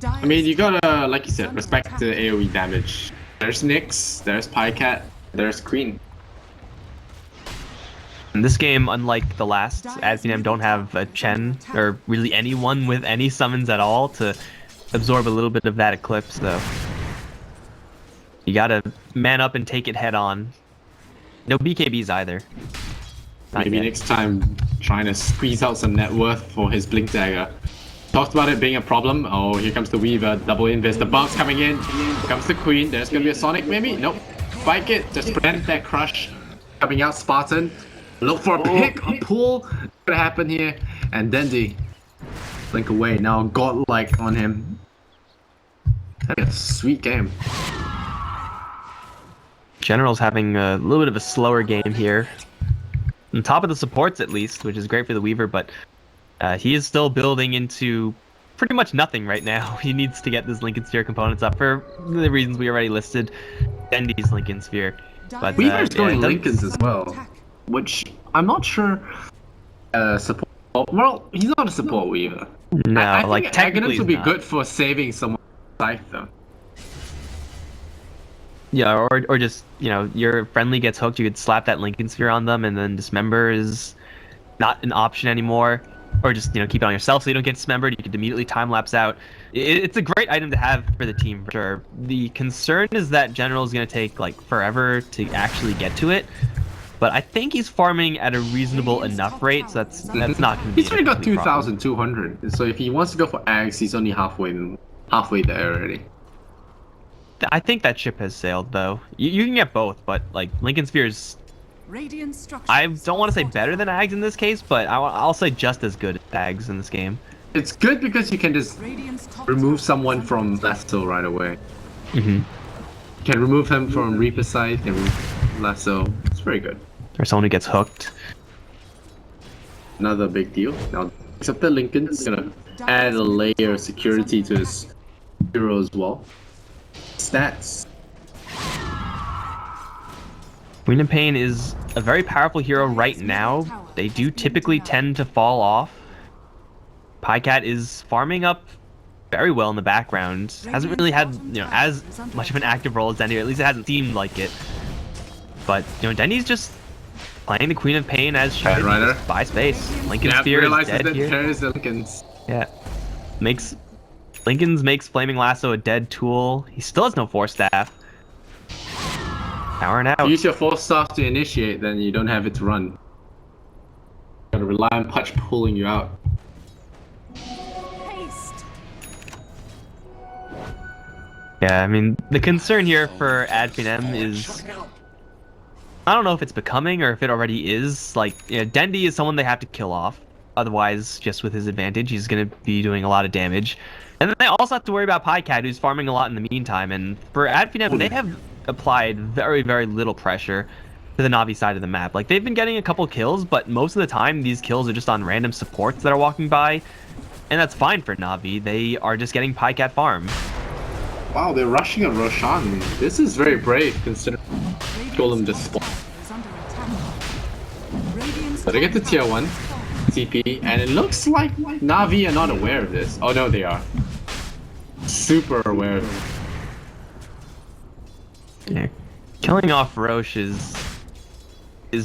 I mean, you gotta, like you said, respect the AoE damage. There's Nyx, there's Pycat, there's Queen.
In this game, unlike the last, Finem don't have a Chen, or really anyone with any summons at all to absorb a little bit of that Eclipse, though. You gotta man up and take it head on. No BKBs either. Not
Maybe
yet.
next time, trying to squeeze out some net worth for his Blink Dagger. Talked about it being a problem. Oh, here comes the Weaver, double invis, the bounce coming in. Here comes the Queen, there's gonna be a Sonic maybe? Nope. Spike it, just prevent that crush. Coming out Spartan. Look for a pick, a pull. Gonna happen here. And Dendi. Blink away, now godlike on him. That's a sweet game.
General's having a little bit of a slower game here. On top of the supports at least, which is great for the Weaver, but he is still building into pretty much nothing right now. He needs to get this Lincoln Sphere components up for the reasons we already listed. Dendi's Lincoln Sphere. But
Weaver's going
yeah,
Lincolns as well. Which, I'm not sure... support... Well, he's not a support Weaver.
No,
I
like
think
technically
Aghanim would be
not.
good for saving someone's life though.
Yeah, or just, your friendly gets hooked, you could slap that Lincoln Sphere on them, and then Dismember is not an option anymore. Or just, keep it on yourself so you don't get dismembered. You could immediately time-lapse out. It's a great item to have for the team, for sure. The concern is that General is going to take, forever to actually get to it. But I think he's farming at a reasonable enough rate, so that's not going to be
He's already got
a problem.
2,200. So if he wants to go for Ags, he's only halfway there already.
I think that ship has sailed, though. You can get both, but, Lincoln Sphere's... I don't want to say better than Ags in this case, but I'll say just as good as Ags in this game.
It's good because you can just remove someone from Lasso right away. You can remove him from Reaper's side and Lasso. It's very good.
Or someone who gets hooked.
Another big deal. Now, except that Lincoln's gonna add a layer of security to his hero as well. Stats.
Queen of Pain is a very powerful hero right now. They do typically tend to fall off. Pycat is farming up very well in the background. Hasn't really had, as much of an active role as Dendy, or at least it hasn't seemed like it. But, Dendy's just playing the Queen of Pain as she should, just buy space. Lincoln's Spear is dead here.
Lincoln's.
Yeah. Lincoln's makes Flaming Lasso a dead tool. He still has no Force Staff. Powering out.
Use your Force Staff to initiate, then you don't have it to run. Gotta rely on Putch pulling you out.
Haste.
Yeah, I mean, the concern here for Finem is, I don't know if it's becoming or if it already is. Like, Dendy is someone they have to kill off. Otherwise, just with his advantage, he's going to be doing a lot of damage. And then they also have to worry about Pycat, who's farming a lot in the meantime. And for Finem, they have applied very, very little pressure to the Na'Vi side of the map. Like, they've been getting a couple kills, but most of the time, these kills are just on random supports that are walking by. And that's fine for Na'Vi. They are just getting Pycat farm.
Wow, they're rushing a Roshan. This is very brave, considering Golem just spawned. So they get to tier 1, TP, and it looks like Na'Vi are not aware of this. Oh no, they are. Super aware of it.
Yeah. Killing off Roche is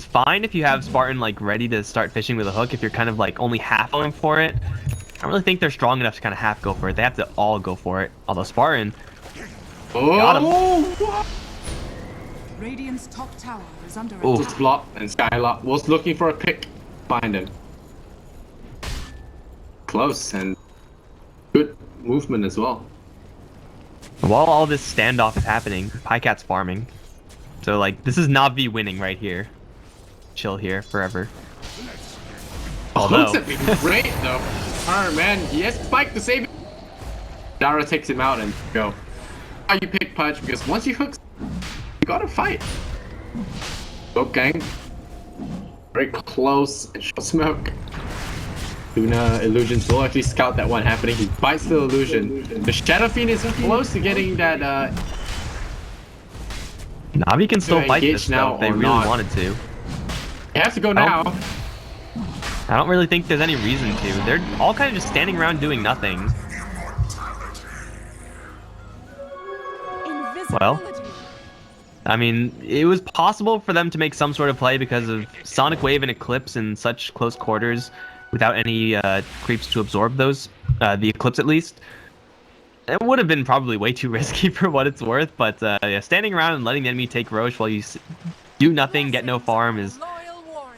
fine if you have Spartan like ready to start fishing with a hook. If you're kind of like only half going for it, I don't really think they're strong enough to kind of half go for it. They have to all go for it. Although Spartan got him.
Radiant's top tower is under
Ooh.
attack.
Block and Skylock was looking for a pick. Find him. Close and good movement as well.
While all this standoff is happening, Pycat's farming. So like, this is Na'Vi winning right here. Chill here forever. Although,
Looks great though. Alright man, he has spike to save it. Dara takes him out and go. How you pick Pudge, because once you hook, you gotta fight. Smoke gang. Very close and short smoke. Luna illusions will actually scout that one happening. He bites the illusion. The Shadow Fiend is close to getting that
Na'Vi can still fight this now if they really wanted to.
They have to go now.
I don't really think there's any reason to. They're all kind of just standing around doing nothing. Well, I mean, it was possible for them to make some sort of play because of Sonic Wave and Eclipse in such close quarters without any creeps to absorb those, the Eclipse at least. It would have been probably way too risky for what it's worth, but yeah, standing around and letting the enemy take Roche while you do nothing, get no farm is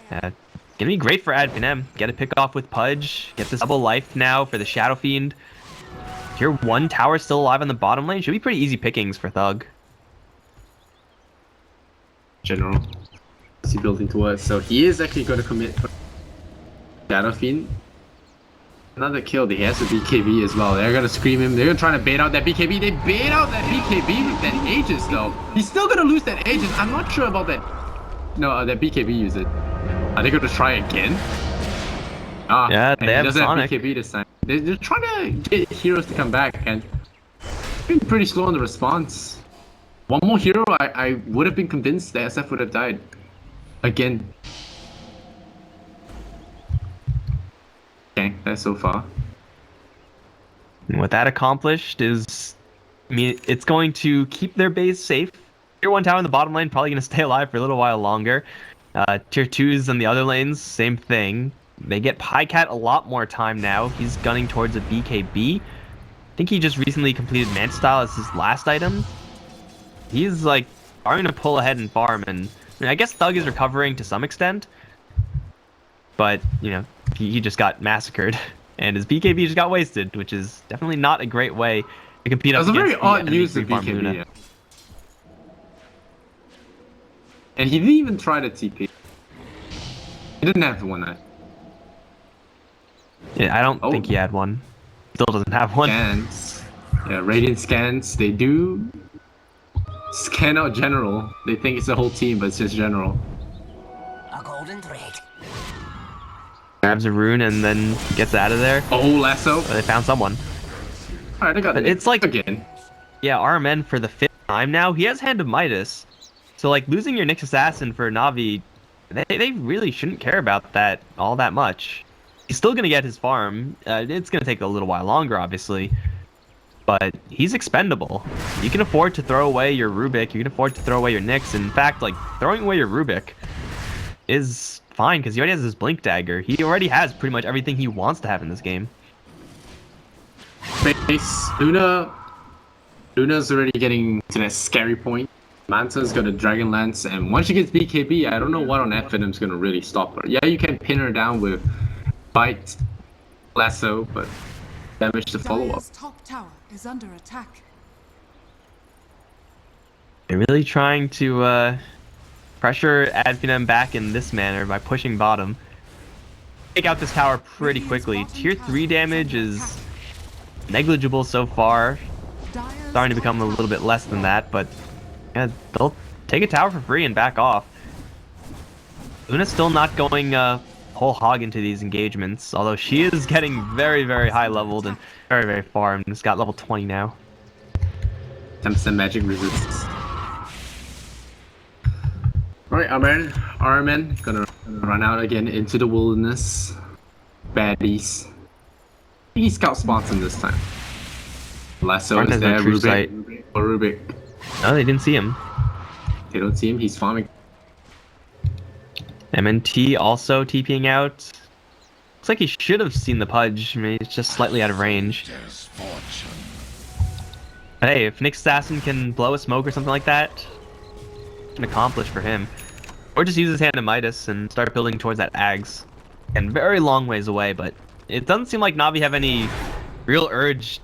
gonna be great for Finem. Get a pick off with Pudge, get this double life now for the Shadow Fiend. Tier 1 tower still alive on the bottom lane. Should be pretty easy pickings for Thug.
General. Is he building towards? So he is actually going to commit for Shadow Fiend. Another kill. He has a BKB as well. They're going to scream him. They're going to try to bait out that BKB. They bait out that BKB with that Aegis though. He's still going to lose that Aegis. I'm not sure about that. No, that BKB use it. Are they going to try again? Ah,
yeah, they have Sonic.
Have BKB this time. They're trying to get heroes to come back and been pretty slow on the response. One more hero, I would have been convinced that SF would have died. Again. Okay, that's so far.
And what that accomplished is, I mean, it's going to keep their base safe. Tier 1 tower in the bottom lane probably going to stay alive for a little while longer. Tier 2s in the other lanes, same thing. They get Pycat a lot more time now. He's gunning towards a BKB. I think he just recently completed Manta Style as his last item. He's like starting to pull ahead and farm, and I mean, I guess Thug is recovering to some extent. But, he just got massacred, and his BKB just got wasted, which is definitely not a great way to compete up against the enemy. That was a very odd use of BKB. Yeah.
And he didn't even try to TP. He didn't have one that.
Yeah, I don't think he had one. Still doesn't have one.
Scans. Yeah, Radiant scans. They do scan out general. They think it's a whole team, but it's just general.
A golden thread.
grabs a rune and then gets out of there.
Oh, lasso.
They found someone.
Alright, I got it.
It's like
again.
Yeah, RMN for the 5th time now. He has Hand of Midas. So like losing your Nyx Assassin for Navi, they really shouldn't care about that all that much. He's still gonna get his farm. It's gonna take a little while longer, obviously. But he's expendable. You can afford to throw away your Rubik. You can afford to throw away your Nyx. In fact, like throwing away your Rubik is fine because he already has his Blink Dagger. He already has pretty much everything he wants to have in this game.
Base Luna's already getting to that scary point. Manta's got a Dragon Lance, and once she gets BKB, I don't know what on that Finem's gonna really stop her. Yeah, you can pin her down with Bite, Lasso, but damage to follow up.
Dire's top tower is under attack.
They're really trying to pressure Finem back in this manner by pushing bottom. Take out this tower pretty quickly. Tier 3 damage is negligible so far. Starting to become a little bit less than that, but yeah, they'll take a tower for free and back off. Luna's still not going whole hog into these engagements, although she is getting very, very high leveled and very, very far, and has got level 20 now.
10% magic resistance. Alright, RMN gonna run out again into the wilderness. Baddies. He scout spots in this time. Lasso is there, Rubik.
No, they didn't see him.
They don't see him, he's farming.
MNT also TPing out. Looks like he should have seen the Pudge. I mean, he's just slightly out of range. Hey, if Nyx Assassin can blow a smoke or something like that, an accomplish for him. Or just use his Hand of Midas and start building towards that Ags. And very long ways away, but it doesn't seem like Navi have any real urge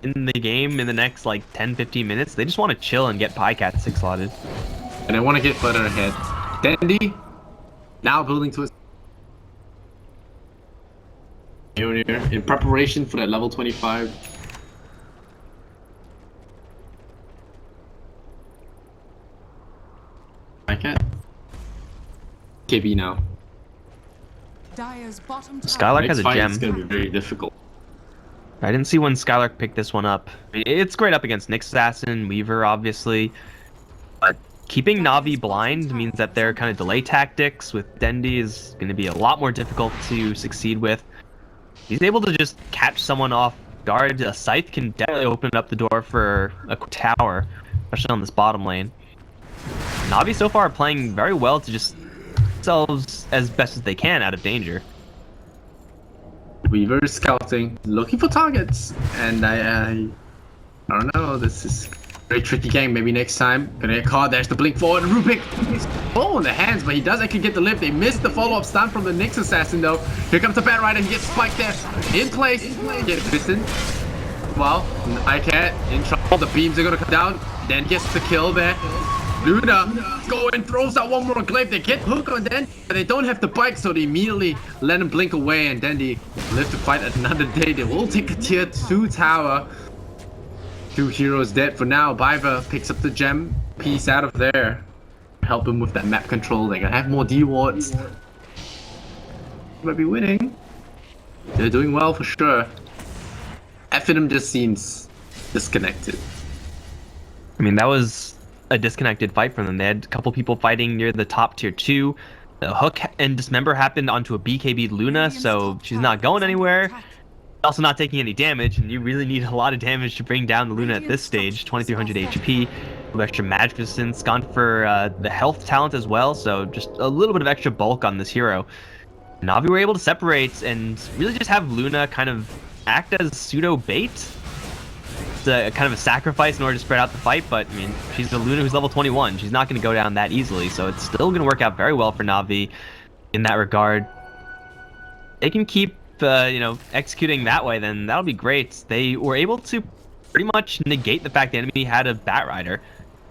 in the game in the next like 10-15 minutes. They just want to chill and get Pycat 6 slotted.
And I want to get further ahead. Dandy, now building to his in preparation for that level 25. Pycat. KB now.
Dire's bottom tower.
Skylark has a gem.
It's going to be very difficult.
I didn't see when Skylark picked this one up. It's great up against Nyx Assassin, Weaver, obviously. But keeping Navi blind means that their kind of delay tactics with Dendi is going to be a lot more difficult to succeed with. He's able to just catch someone off guard. A Scythe can definitely open up the door for a tower, especially on this bottom lane. Navi so far are playing very well to just themselves as best as they can out of danger.
Weaver is scouting, looking for targets, and I don't know, this is a very tricky game. Maybe next time. Gonna get caught. There's the blink forward. Rubik is full in the hands, but he does actually get the lift. They missed the follow-up stun from the Nyx Assassin though. Here comes the Bat Rider. He gets spiked there. In place. Get Piston. Well, Pycat in trouble. The beams are gonna come down. Then gets the kill there. Luna go and throws out one more glaive. They get hook on Den, but they don't have the bike, so they immediately let him blink away, and then they live to fight another day. They will take a tier 2 tower. 2 heroes dead for now. Biver picks up the gem piece out of there. Help him with that map control. They're gonna have more D wards. Might be winning. They're doing well for sure. Finem just seems disconnected.
I mean, that was a disconnected fight from them. They had a couple people fighting near the top tier 2. The hook and dismember happened onto a BKB Luna, so she's not going anywhere. Also not taking any damage, and you really need a lot of damage to bring down the Luna at this stage. 2300 HP, with extra magic resistance, gone for the health talent as well, so just a little bit of extra bulk on this hero. Navi were able to separate and really just have Luna kind of act as pseudo bait. It's a kind of a sacrifice in order to spread out the fight, but I mean, she's a Luna who's level 21. She's not going to go down that easily, so it's still going to work out very well for Navi in that regard. They can keep, executing that way, then that'll be great. They were able to pretty much negate the fact the enemy had a Bat Rider.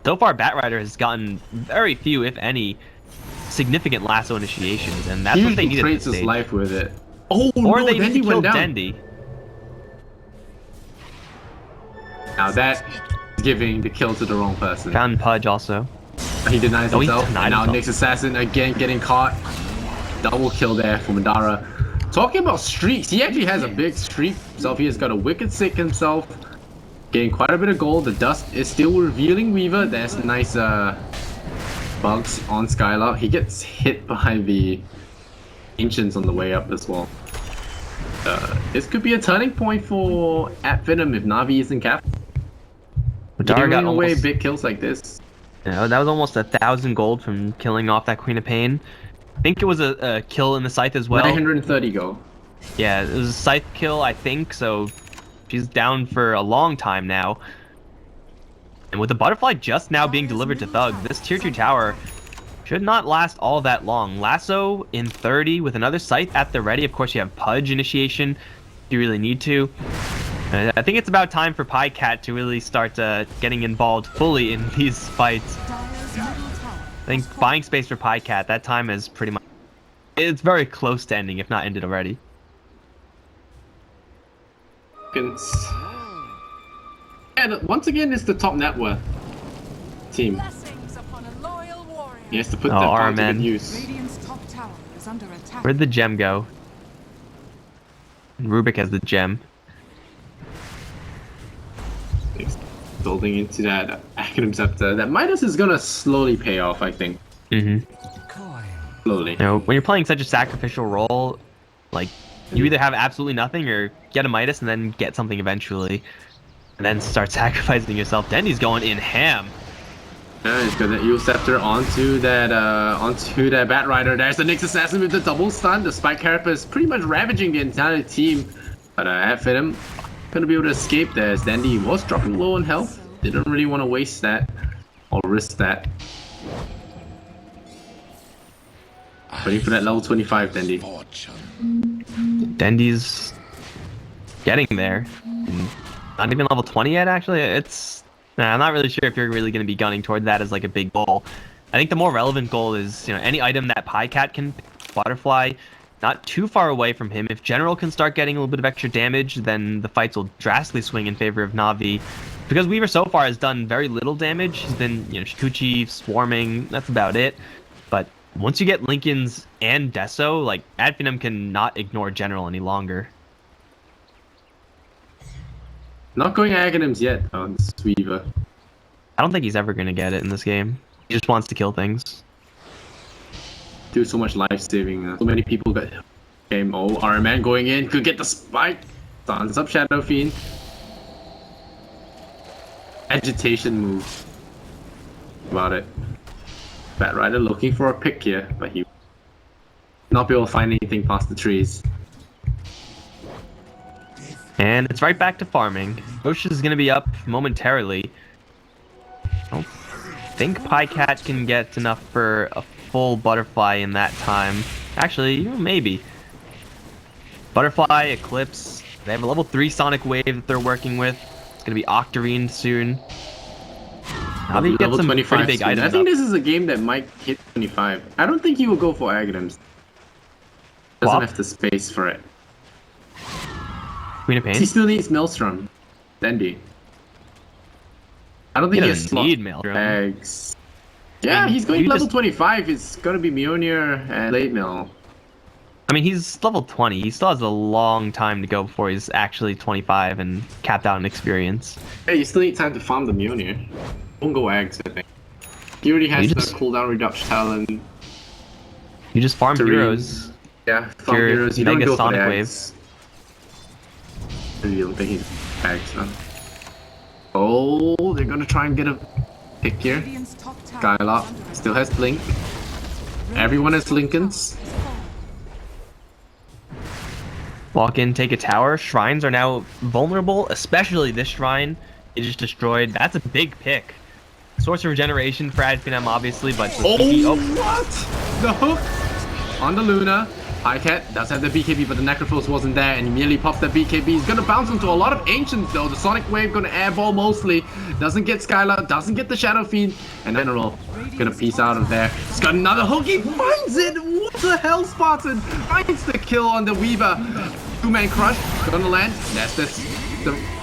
So far, Bat Rider has gotten very few, if any, significant lasso initiations, and that's what they needed at this stage.
His life with it. Oh,
or
no,
they need to kill
down.
Dendi.
Now that is giving the kill to the wrong person.
Found Pudge also.
He denies himself.
He denied
and now
himself.
Nyx Assassin again getting caught. Double kill there for Madara. talking about streaks, he actually has a big streak himself. He has got a Wicked Sick himself. Getting quite a bit of gold. The dust is still revealing Weaver. There's nice bugs on Skylark. He gets hit by the Ancients on the way up as well. This could be a turning point for Finem if Na'Vi isn't careful.
Dara got
away
almost,
big kills like this.
you know, that was almost 1,000 gold from killing off that Queen of Pain. I think it was a kill in the Scythe as well.
930 gold.
Yeah, it was a Scythe kill, I think, so she's down for a long time now. And with the Butterfly just now being delivered to Thug, this tier 2 tower should not last all that long. Lasso in 30 with another Scythe at the ready. Of course, you have Pudge initiation if you really need to. And I think it's about time for PyCat to really start getting involved fully in these fights. I think buying space for PyCat, that time is pretty much... It's very close to ending, if not ended already.
And once again, it's the top net worth team. He has to put that point to good use.
Radiant's top tower is under attack.
Where'd the gem go? Rubik has the gem.
Building into that Academ Scepter. That Midas is gonna slowly pay off, I think. Slowly.
You know, when you're playing such a sacrificial role, like, you either have absolutely nothing or get a Midas and then get something eventually. And then start sacrificing yourself. Dendy's going in ham.
Yeah, he's got that Eel Scepter onto that Bat Rider. There's the Nyx Assassin with the double stun. The Spike Carapace is pretty much ravaging the entire team. But Finem gonna be able to escape there as Dandy was dropping low on health. Didn't really want to waste that or risk that. Waiting for that level 25 Dandy.
Dendy's getting there. Not even level 20 yet, actually. I'm not really sure if you're really going to be gunning toward that as like a big goal. I think the more relevant goal is, you know, any item that PyCat can pick, Butterfly, not too far away from him. If General can start getting a little bit of extra damage, then the fights will drastically swing in favor of Na'Vi. Because Weaver so far has done very little damage. He's been, you know, Shikuchi, swarming, that's about it. But once you get Lincoln's and Deso, like, Finem can not ignore General any longer.
Not going Academics yet on Weaver.
I don't think he's ever going to get it in this game. He just wants to kill things.
Do so much life saving. So many people got game. Oh, Iron Man going in. Could get the spike. Stuns up Shadow Fiend. Agitation move. About it. Bat Rider looking for a pick here, but he not be able to find anything past the trees.
And it's right back to farming. Bush is going to be up momentarily. I don't think PyCat can get enough for a full Butterfly in that time. Actually, maybe. Butterfly, Eclipse. They have a level 3 Sonic Wave that they're working with. It's going to be Octarine soon. How do you get some pretty big items?
I think this is a game that might hit 25. I don't think he will go for Aghanim's. Doesn't have the space for it.
Queen of Pain?
He still needs Maelstrom. Dandy. I don't think he has
need Maelstrom.
Bags. Yeah, he's going level 25. It's gonna be Mjolnir and Late Mill.
I mean, he's level 20. He still has a long time to go before he's actually 25 and capped out in experience.
Yeah, you still need time to farm the Mjolnir. Won't go Ags, I think. He already has the cooldown reduction talent.
You just farm heroes.
Yeah, farm heroes. You don't go for the
Wave.
Ags. I don't think he's Ags, man. Oh, they're gonna try and get a pick here. Skylark still has Blink. Everyone has Lincolns.
Walk in, take a tower. Shrines are now vulnerable, especially this shrine. It just destroyed. That's a big pick. Source of regeneration for Finem, obviously, but...
what? The hook on the Luna. PyCat does have the BKB, but the Necrophos wasn't there, and he merely pops that BKB. He's gonna bounce into a lot of Ancients, though. The Sonic Wave gonna airball mostly. Doesn't get Skylar, doesn't get the Shadow Fiend, and General gonna piece out of there. He's got another hook, he finds it! What the hell, Spartan? Finds the kill on the Weaver. Two-man crush, gonna land.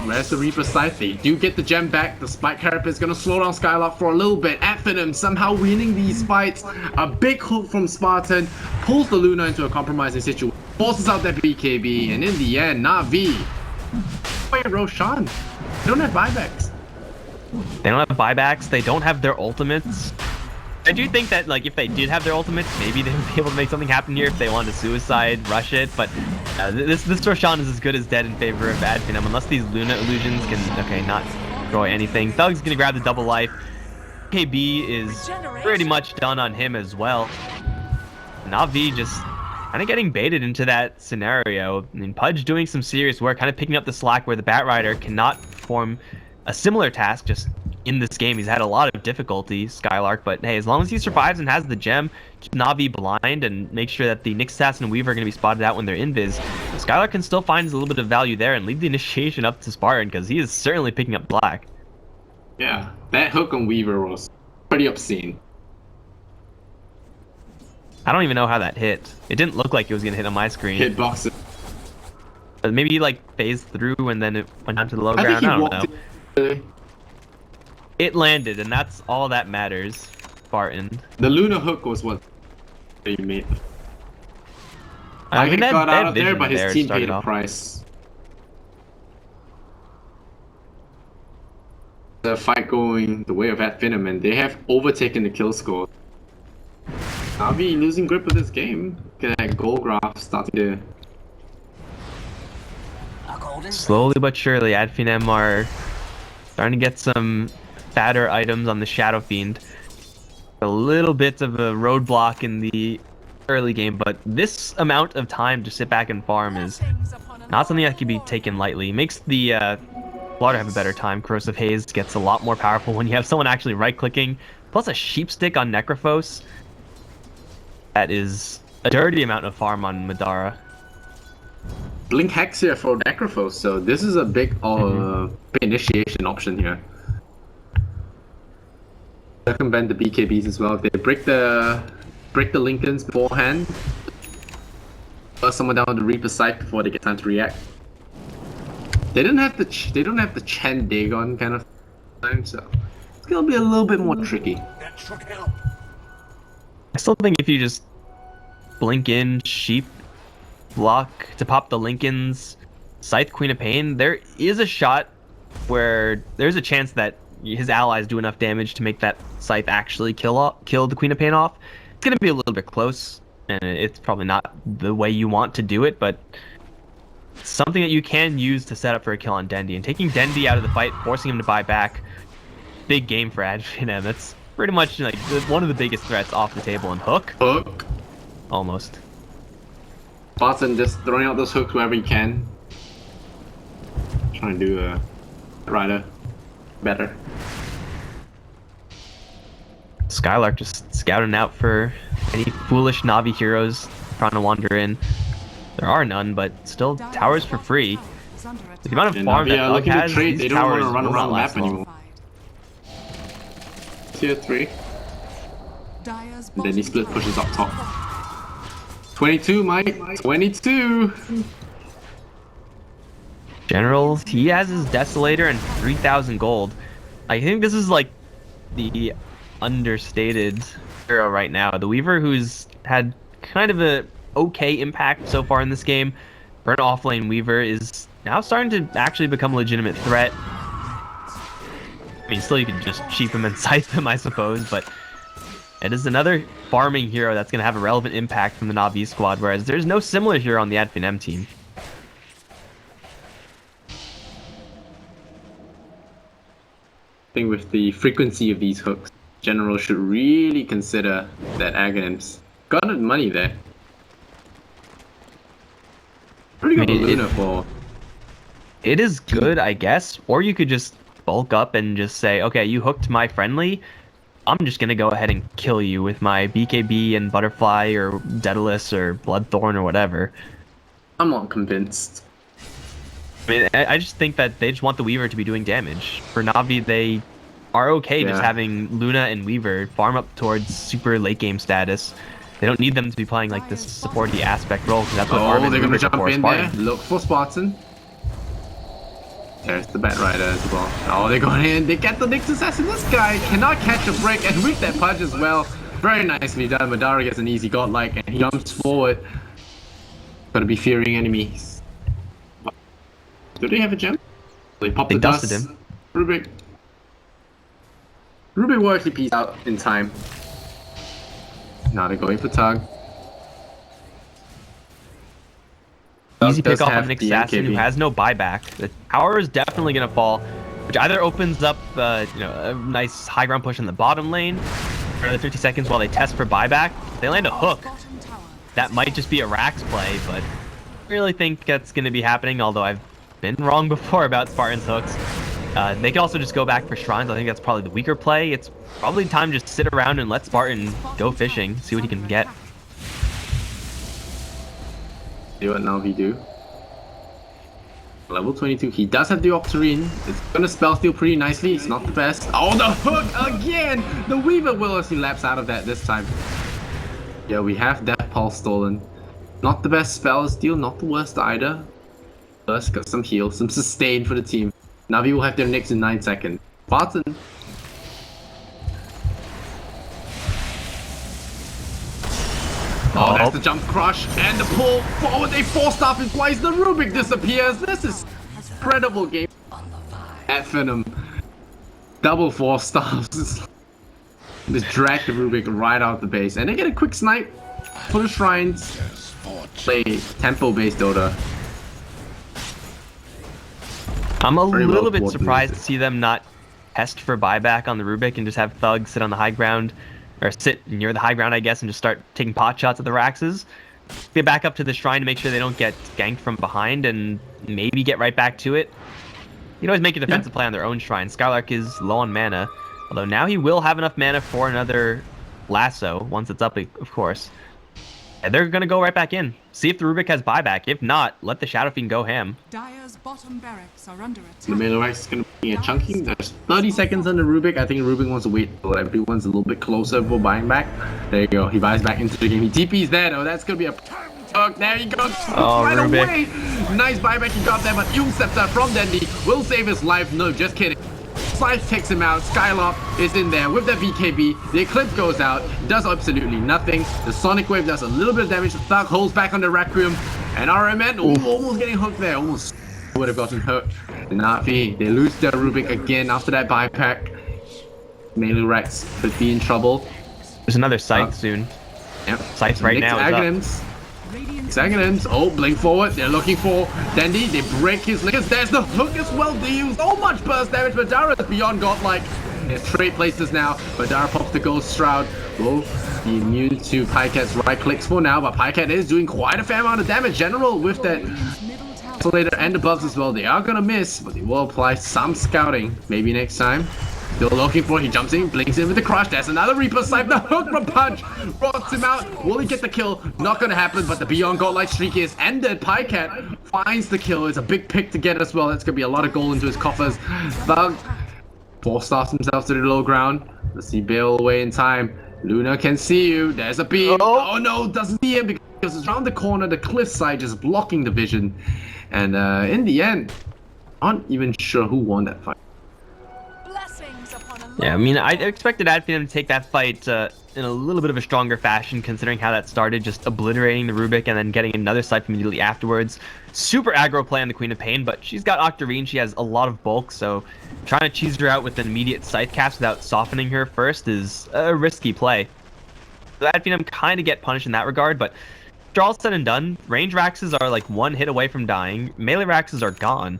Where's the Reaper Scythe? They do get the gem back. The Spike Carapace is gonna slow down Skylark for a little bit. Finem somehow winning these fights. A big hook from Spartan pulls the Luna into a compromising situation. Forces out that BKB, and in the end, Na'Vi. Wait, Roshan. They don't have buybacks.
They don't have buybacks. They don't have their ultimates. I do think that, like, if they did have their ultimates, maybe they would be able to make something happen here if they wanted to suicide, rush it. But this Roshan is as good as dead in favor of Ad Finem, unless these Luna illusions can, okay, not destroy anything. Thug's gonna grab the double life. KB is pretty much done on him as well. Na'Vi just kind of getting baited into that scenario. I mean, Pudge doing some serious work, kind of picking up the slack where the Bat Rider cannot perform a similar task. Just in this game, he's had a lot of difficulty, Skylark, but hey, as long as he survives and has the gem, keep Na'Vi blind and make sure that the Nyx Assassin and Weaver are going to be spotted out when they're invis. Skylark can still find a little bit of value there and leave the initiation up to Spartan, because he is certainly picking up black.
Yeah, that hook on Weaver was pretty obscene.
I don't even know how that hit. It didn't look like it was going to hit on my screen.
Hitbox it.
But maybe he like phased through and then it went down to the low
I
ground.
think
I
he
don't
walked
know.
it.
It landed, and that's all that matters, Spartan.
The Luna hook was what they made.
I
He
mean,
got out of there,
vision
but his
there
team
started
paid a
off.
price. The fight going the way of Ad Finem, and they have overtaken the kill score. I'll be losing grip of this game. Get that goal graph starting to...
A golden
Slowly but surely, Ad Finem are starting to get some fatter items on the Shadow Fiend. A little bit of a roadblock in the early game, but this amount of time to sit back and farm is not something that can be taken lightly. It makes the Slaughter have a better time. Corrosive Haze gets a lot more powerful when you have someone actually right-clicking, plus a Sheep Stick on Necrophos. That is a dirty amount of farm on Madara.
Blink Hex here for Necrophos, so this is a big initiation option here. Circumvent the BKBs as well. If they break the Lincolns beforehand, burst someone down with the Reaper Sight before they get time to react. They don't have the Chen Dagon kind of time, so it's gonna be a little bit more tricky.
that should help.
I still think if you just blink in, Sheep, block to pop the Lincolns, Scythe Queen of Pain, there is a shot where there's a chance that his allies do enough damage to make that Scythe actually kill the Queen of Pain off. It's going to be a little bit close, and it's probably not the way you want to do it, but it's something that you can use to set up for a kill on Dendi. And taking Dendi out of the fight, forcing him to buy back, big game for Ad Finem. That's pretty much like one of the biggest threats off the table. And Hook?
Hook.
Almost.
Spartan just throwing out those hooks wherever he can. Trying to do a Rider better.
Skylark just scouting out for any foolish Na'Vi heroes trying to wander in. There are none, but still towers for free. The amount of
And
farm that
Na'Vi are
Thug
looking to
has,
trade.
these
They don't want
towers
to run
will
around
not
the map
last long.
anymore. Tier 3. And then he split pushes up top. 22, Mike. 22.
General, he has his Desolator and 3,000 gold. I think this is like the understated hero right now. The Weaver, who's had kind of a okay impact so far in this game. Burnt offlane Weaver is now starting to actually become a legitimate threat. I mean, still you could just sheep him and scythe him, I suppose, but it is another farming hero that's going to have a relevant impact from the Na'Vi squad, whereas there's no similar hero on the Ad Finem team.
I think with the frequency of these hooks, General should really consider that Aghanims got money there. Pretty good Luna for...
It is good, I guess, or you could just bulk up and just say, okay, you hooked my friendly, I'm just gonna go ahead and kill you with my BKB and Butterfly or Daedalus or Bloodthorn or whatever.
I'm not convinced.
I mean, I just think that they just want the Weaver to be doing damage. For Na'Vi, they are okay just having Luna and Weaver farm up towards super late game status. They don't need them to be playing like this supporty aspect role, because that's what Armin
they're gonna
Rubik
jump
for
in
Spartan.
there. Look for Spartan. There's the Bat Rider as well. Oh, they're going in. They get the Nyx Assassin. This guy cannot catch a break and with that punch as well. Very nicely done. Madara gets an easy godlike and he jumps forward. Gotta be fearing enemies. Do they have a gem? They popped
They
the
dusted
dust.
him.
Rubik will actually peace out in time. Now they're going for Tug.
Easy
Does
pick off
have
on an
the
assassin who
MKB.
has no buyback. The tower is definitely going to fall, which either opens up a nice high ground push in the bottom lane for another 50 seconds while they test for buyback. If they land a hook,
Bottom tower.
that might just be a Rax play, but I really think that's going to be happening, although I've been wrong before about Spartan's hooks. They can also just go back for shrines. I think that's probably the weaker play. It's probably time to just sit around and let Spartan go fishing, see what he can get.
See what Navi do. Level 22. He does have the Octarine. It's gonna spell steal pretty nicely. It's not the best. Oh, the hook again! The Weaver will actually lapse out of that this time. Yeah, we have Death Pulse stolen. Not the best spell steal, not the worst either. First, got some heal, some sustain for the team. Navi will have their next in 9 seconds. Spartan. Oh, that's the jump crush and the pull forward. They force staff it twice. The Rubik disappears. This is incredible game at Finem. Double force staffs. Just drag the Rubik right out the base, and they get a quick snipe for the shrines. Play tempo-based Dota.
I'm a
Very well
little bit
coordinated.
surprised to see them not test for buyback on the Rubik and just have Thug sit on the high ground, or sit near the high ground, I guess, and just start taking pot shots at the Raxes. Get back up to the shrine to make sure they don't get ganked from behind, and maybe get right back to it. You can always make a defensive play on their own shrine. Skylark is low on mana, although now he will have enough mana for another lasso, once it's up, of course. And they're going to go right back in. See if the Rubik has buyback. If not, let the Shadow Fiend go ham.
Dire's bottom barracks are under
The
attack.
middle rack is going to be a chunky. There's 30 seconds on the Rubik. I think Rubik wants to wait until everyone's a little bit closer before buying back. There you go. He buys back into the game. He TP's there though. That's going to be a... Oh, there he goes.
Oh,
right
Rubik.
away. Nice buyback he got there, but Ill Scepter from Dandy will save his life. No, just kidding. Scythe takes him out. Skylark is in there with the BKB. The Eclipse goes out. Does absolutely nothing. The Sonic Wave does a little bit of damage. The Thug holds back on the Requiem. And RMN, almost getting hooked there. Almost would have gotten hooked. The Navi, they lose their Rubik again after that buyback. Melee Rex could be in trouble.
There's another Scythe soon.
Yep.
Scythe right now is up.
Aghanim's.
Radiant
Aghanim's. Oh, blink forward. They're looking for Dandy. They break his legs. There's the hook as well. They use so much burst damage, but Dara is beyond godlike. There's trade places now, but Dara pops the Ghost Shroud. Will be immune to Pycat's right clicks for now, but Pycat is doing quite a fair amount of damage. General with that
Radiant's middle tower.
Isolator and the buffs as well. They are gonna miss, but they will apply some scouting. Maybe next time. Still looking for, he jumps in, blinks in with the crush. There's another Reaper Scythe, the hook from Punch. Rots him out. Will he get the kill? Not gonna happen, but the Beyond Godlike streak is ended. Pycat finds the kill. It's a big pick to get as well. That's gonna be a lot of gold into his coffers. Thug four-stars himself to the low ground. Let's see, bail away in time. Luna can see you. There's a beam. Oh no, doesn't see him because it's around the corner, the cliffside, just blocking the vision. And in the end, aren't even sure who won that fight.
Yeah, I mean, I expected Adfinem to take that fight in a little bit of a stronger fashion, considering how that started, just obliterating the Rubik and then getting another Scythe immediately afterwards. Super aggro play on the Queen of Pain, but she's got Octarine, she has a lot of bulk, so trying to cheese her out with an immediate Scythe cast without softening her first is a risky play. So Adfinem kind of get punished in that regard, but after all said and done, range Raxes are like one hit away from dying, melee Raxes are gone,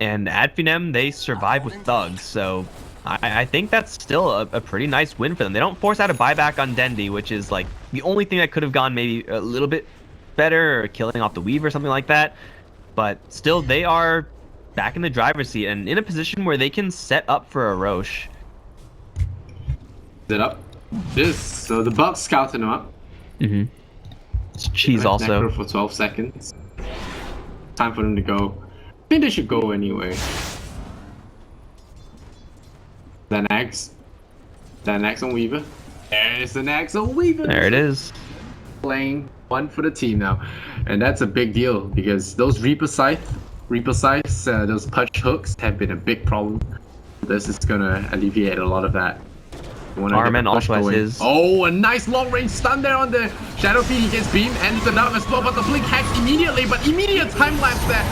and Adfinem, they survive with Thugs, so I think that's still a pretty nice win for them. They don't force out a buyback on Dendi, which is like the only thing that could have gone maybe a little bit better, or killing off the Weave or something like that. But still, they are back in the driver's seat and in a position where they can set up for a Roche.
Set up. So the Bucks scouting him up.
Mm-hmm. It's cheese also.
Necro for 12 seconds. Time for them to go. I think they should go anyway. Then Axe on Weaver. There's an Axe on Weaver.
There it is.
Playing one for the team now, and that's a big deal because those Reaper Scythes, those punch hooks have been a big problem. This is gonna alleviate a lot of that.
Armen also has his.
Oh, a nice long-range stun there on the Shadow Fiend. He gets beamed, and another spell, but the blink hacks immediately, but immediate time lapse there.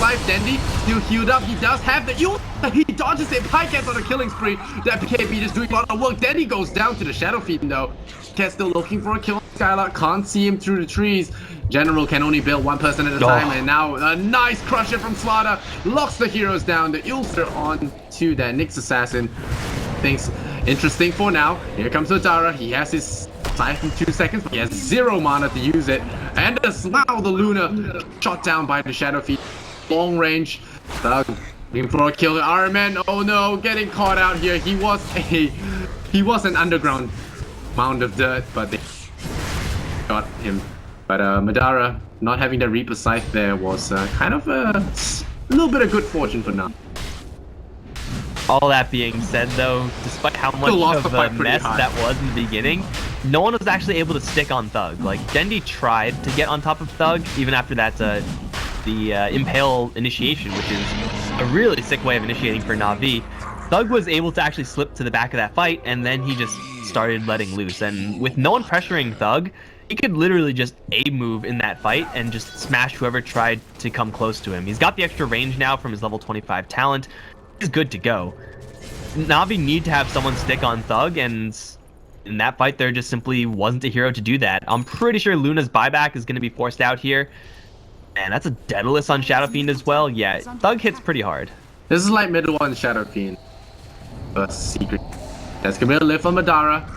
Life Dandy still healed up. He does have the he dodges it. Pycat on a killing spree. That PKB just doing a lot of work. Dandy goes down to the Shadow Fiend though. Cat still looking for a kill. Skylark can't see him through the trees. General can only build one person at a time, and now a nice crusher from StarLadder locks the heroes down. The Ulster on to that Nyx assassin. Things interesting for now. Here comes Madara. He has his scythe in 2 seconds, but he has 0 mana to use it. And wow, the Luna shot down by the Shadow Fiend. Long range. Thug looking for a kill. Armen, oh no, getting caught out here. He was an underground mound of dirt, but they got him. But Madara not having the Reaper Scythe there was kind of a little bit of good fortune for now.
All that being said, though, despite how much of a mess that was in the beginning, no one was actually able to stick on Thug. Like, Dendi tried to get on top of Thug, even after that, the Impale initiation, which is a really sick way of initiating for Na'Vi. Thug was able to actually slip to the back of that fight, and then he just started letting loose. And with no one pressuring Thug, he could literally just A-move in that fight and just smash whoever tried to come close to him. He's got the extra range now from his level 25 talent. He's good to go. Na'Vi need to have someone stick on Thug, and in that fight there just simply wasn't a hero to do that. I'm pretty sure Luna's buyback is going to be forced out here. And that's a Daedalus on Shadow Fiend as well. Yeah, Thug hits pretty hard.
This is like middle one Shadow Fiend. A secret. That's gonna be a lift on Madara.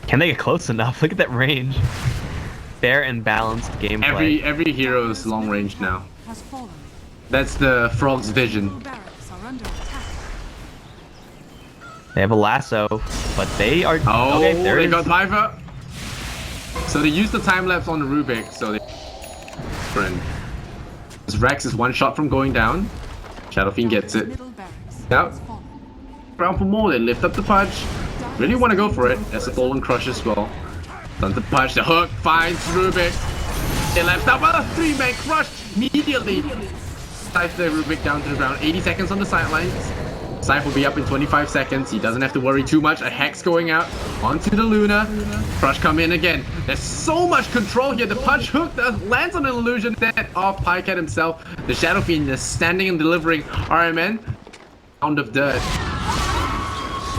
Can they get close enough? Look at that range. Fair and balanced gameplay.
Every hero is long range now. That's the Frog's vision.
They have a lasso, but they are.
Oh,
okay, there
they
is.
got Piper. So they used the time lapse on the Rubik. So they. Friend. This Rex is one shot from going down. Shadow Fiend gets it. Yep. Round for more. They lift up the punch. Really want to go for it. That's a Fallen Crush as well. Done the punch. The hook finds Rubik. They left up a 3-man crush immediately. Scythe the Rubik down to the ground. 80 seconds on the sidelines. Scythe will be up in 25 seconds. He doesn't have to worry too much. A Hex going out onto the Luna. Crush come in again. There's so much control here. The punch hook lands on an illusion net off Pycat himself. The Shadow Fiend is standing and delivering RMN. Pound of dirt.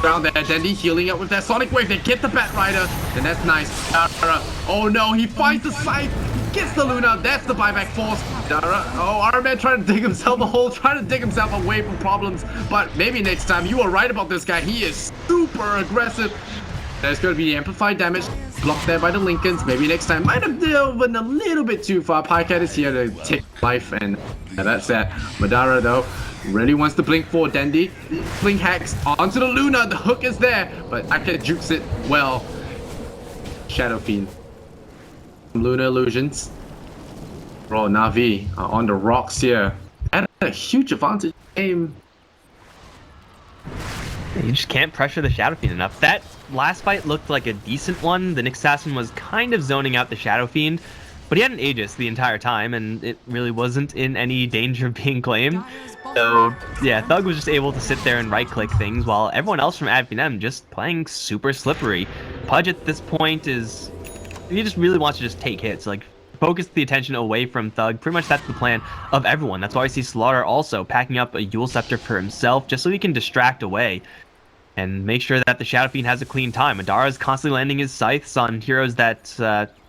Around there, Dendi healing up with that Sonic Wave. They get the Bat Rider, and that's nice. Dara, oh no, he finds the Scythe. Gets the Luna. That's the buyback force. Dara, oh, Arman trying to dig himself a hole, trying to dig himself away from problems. But maybe next time. You are right about this guy. He is super aggressive. There's going to be the amplified damage. Blocked there by the Lincolns. Maybe next time. Might have driven a little bit too far. Pycat is here to take life, and that's that. Madara, though, really wants to blink for Dendi. Blink hacks onto the Luna. The hook is there, but Pycat jukes it well. Shadow Fiend. Luna illusions. Oh, Na'Vi on the rocks here. Had a huge advantage game.
You just can't pressure the Shadow Fiend enough. That last fight looked like a decent one. The Nyx Assassin was kind of zoning out the Shadow Fiend, but he had an Aegis the entire time, and it really wasn't in any danger of being claimed. So, yeah, Thug was just able to sit there and right-click things, while everyone else from Finem just playing super slippery. Pudge at this point is... he just really wants to just take hits, like focus the attention away from Thug. Pretty much that's the plan of everyone. That's why I see StarLadder also packing up a Yule Scepter for himself, just so he can distract away and make sure that the Shadow Fiend has a clean time. Madara is constantly landing his scythes on heroes that,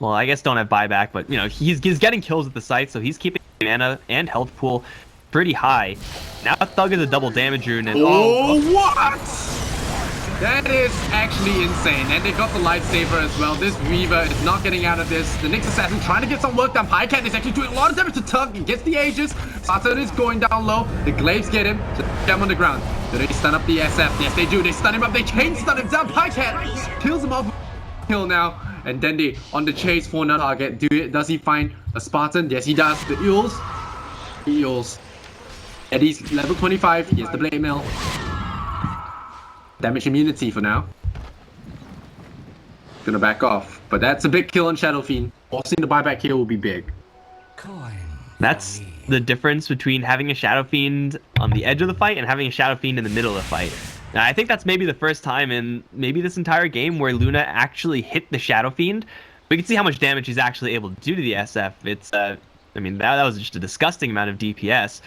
well, I guess don't have buyback, but, you know, he's getting kills with the scythe, so he's keeping mana and health pool pretty high. Now Thug is a double damage rune, and
what? That is actually insane. And they got the lightsaber as well. This Weaver is not getting out of this. The Nyx Assassin trying to get some work done. Pycat is actually doing a lot of damage to Tug. He gets the Aegis. Saturn is going down low. The Glaives get him. So get him on the ground. Do they stun up the SF? Yes, they do. They stun him up. They chain stun him down. Pycat kills him off. Kill now. And then they on the chase for another target. Does he find a Spartan? Yes, he does. The Eels. The Eels. Eddie's level 25. He has the Blade Mill. Damage immunity for now. Gonna back off. But that's a big kill on Shadow Fiend. Forcing the buyback here will be big.
that's the difference between having a Shadow Fiend on the edge of the fight and having a Shadow Fiend in the middle of the fight. Now, I think that's maybe the first time in maybe this entire game where Luna actually hit the Shadow Fiend. We can see how much damage he's actually able to do to the SF. It's, I mean, that was just a disgusting amount of DPS.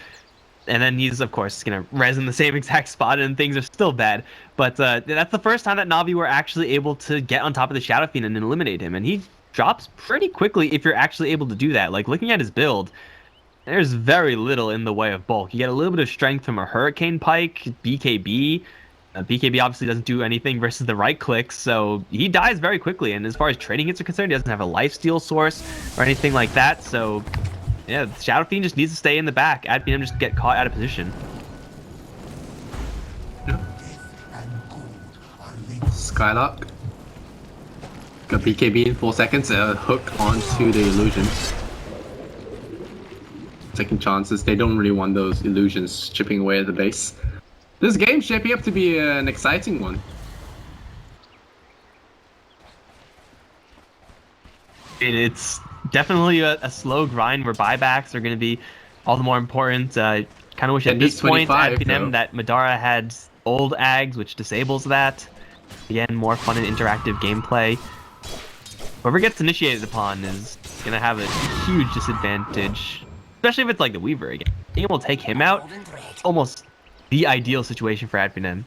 And then he's, of course, going to res in the same exact spot, and things are still bad. But that's the first time that Navi were actually able to get on top of the Shadow Fiend and eliminate him. And he drops pretty quickly if you're actually able to do that. Like, looking at his build, there's very little in the way of bulk. You get a little bit of strength from a Hurricane Pike, BKB. BKB obviously doesn't do anything versus the right clicks, so he dies very quickly. And as far as trading hits are concerned, he doesn't have a lifesteal source or anything like that. So, yeah, Shadow Fiend just needs to stay in the back. Adpinem just get caught out of position.
Skylark. Got BKB in 4 seconds, hook onto the illusion. Taking chances, they don't really want those illusions chipping away at the base. This game's shaping up to be an exciting one.
It's definitely a slow grind where buybacks are going to be all the more important. Kind of wish at this point at Finem that Madara had old Ags, which disables that. Again, more fun and interactive gameplay. Whoever gets initiated upon is going to have a huge disadvantage, especially if it's like the Weaver again. Being able to take him out, almost the ideal situation for Adpinem.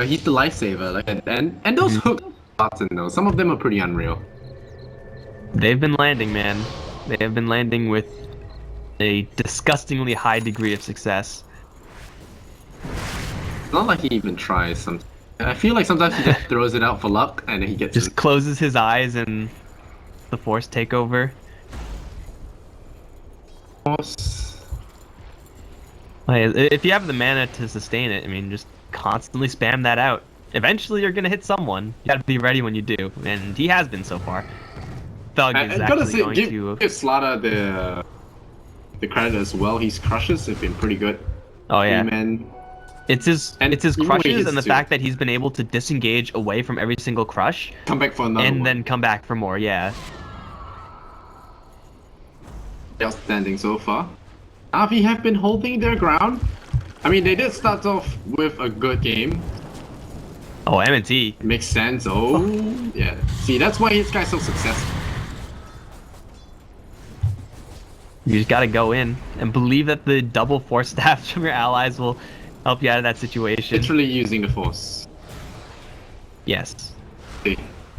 He's the lifesaver, like, and those hook spots in those, some of them are pretty unreal.
They've been landing, man. They have been landing with a disgustingly high degree of success.
It's not like he even tries. I feel like sometimes he just throws it out for luck, and then he gets
just closes his eyes and the force takeover. If you have the mana to sustain it, I mean, just constantly spam that out. Eventually, you're gonna hit someone. You gotta be ready when you do, and he has been so far. Thug is actually going to
give StarLadder the credit as well. His crushes have been pretty good.
Oh yeah. It's his crushes
crushes
and the fact that he's been able to disengage away from every single crush,
come back for another
and
one.
Then come back for more. Yeah.
Outstanding so far. Navi have been holding their ground. I mean, they did start off with a good game.
Oh, M&T.
Makes sense. Oh, yeah. See, that's why this guy's so successful.
You just gotta go in and believe that the double force staffs from your allies will help you out of that situation.
Literally using the force.
Yes.
See.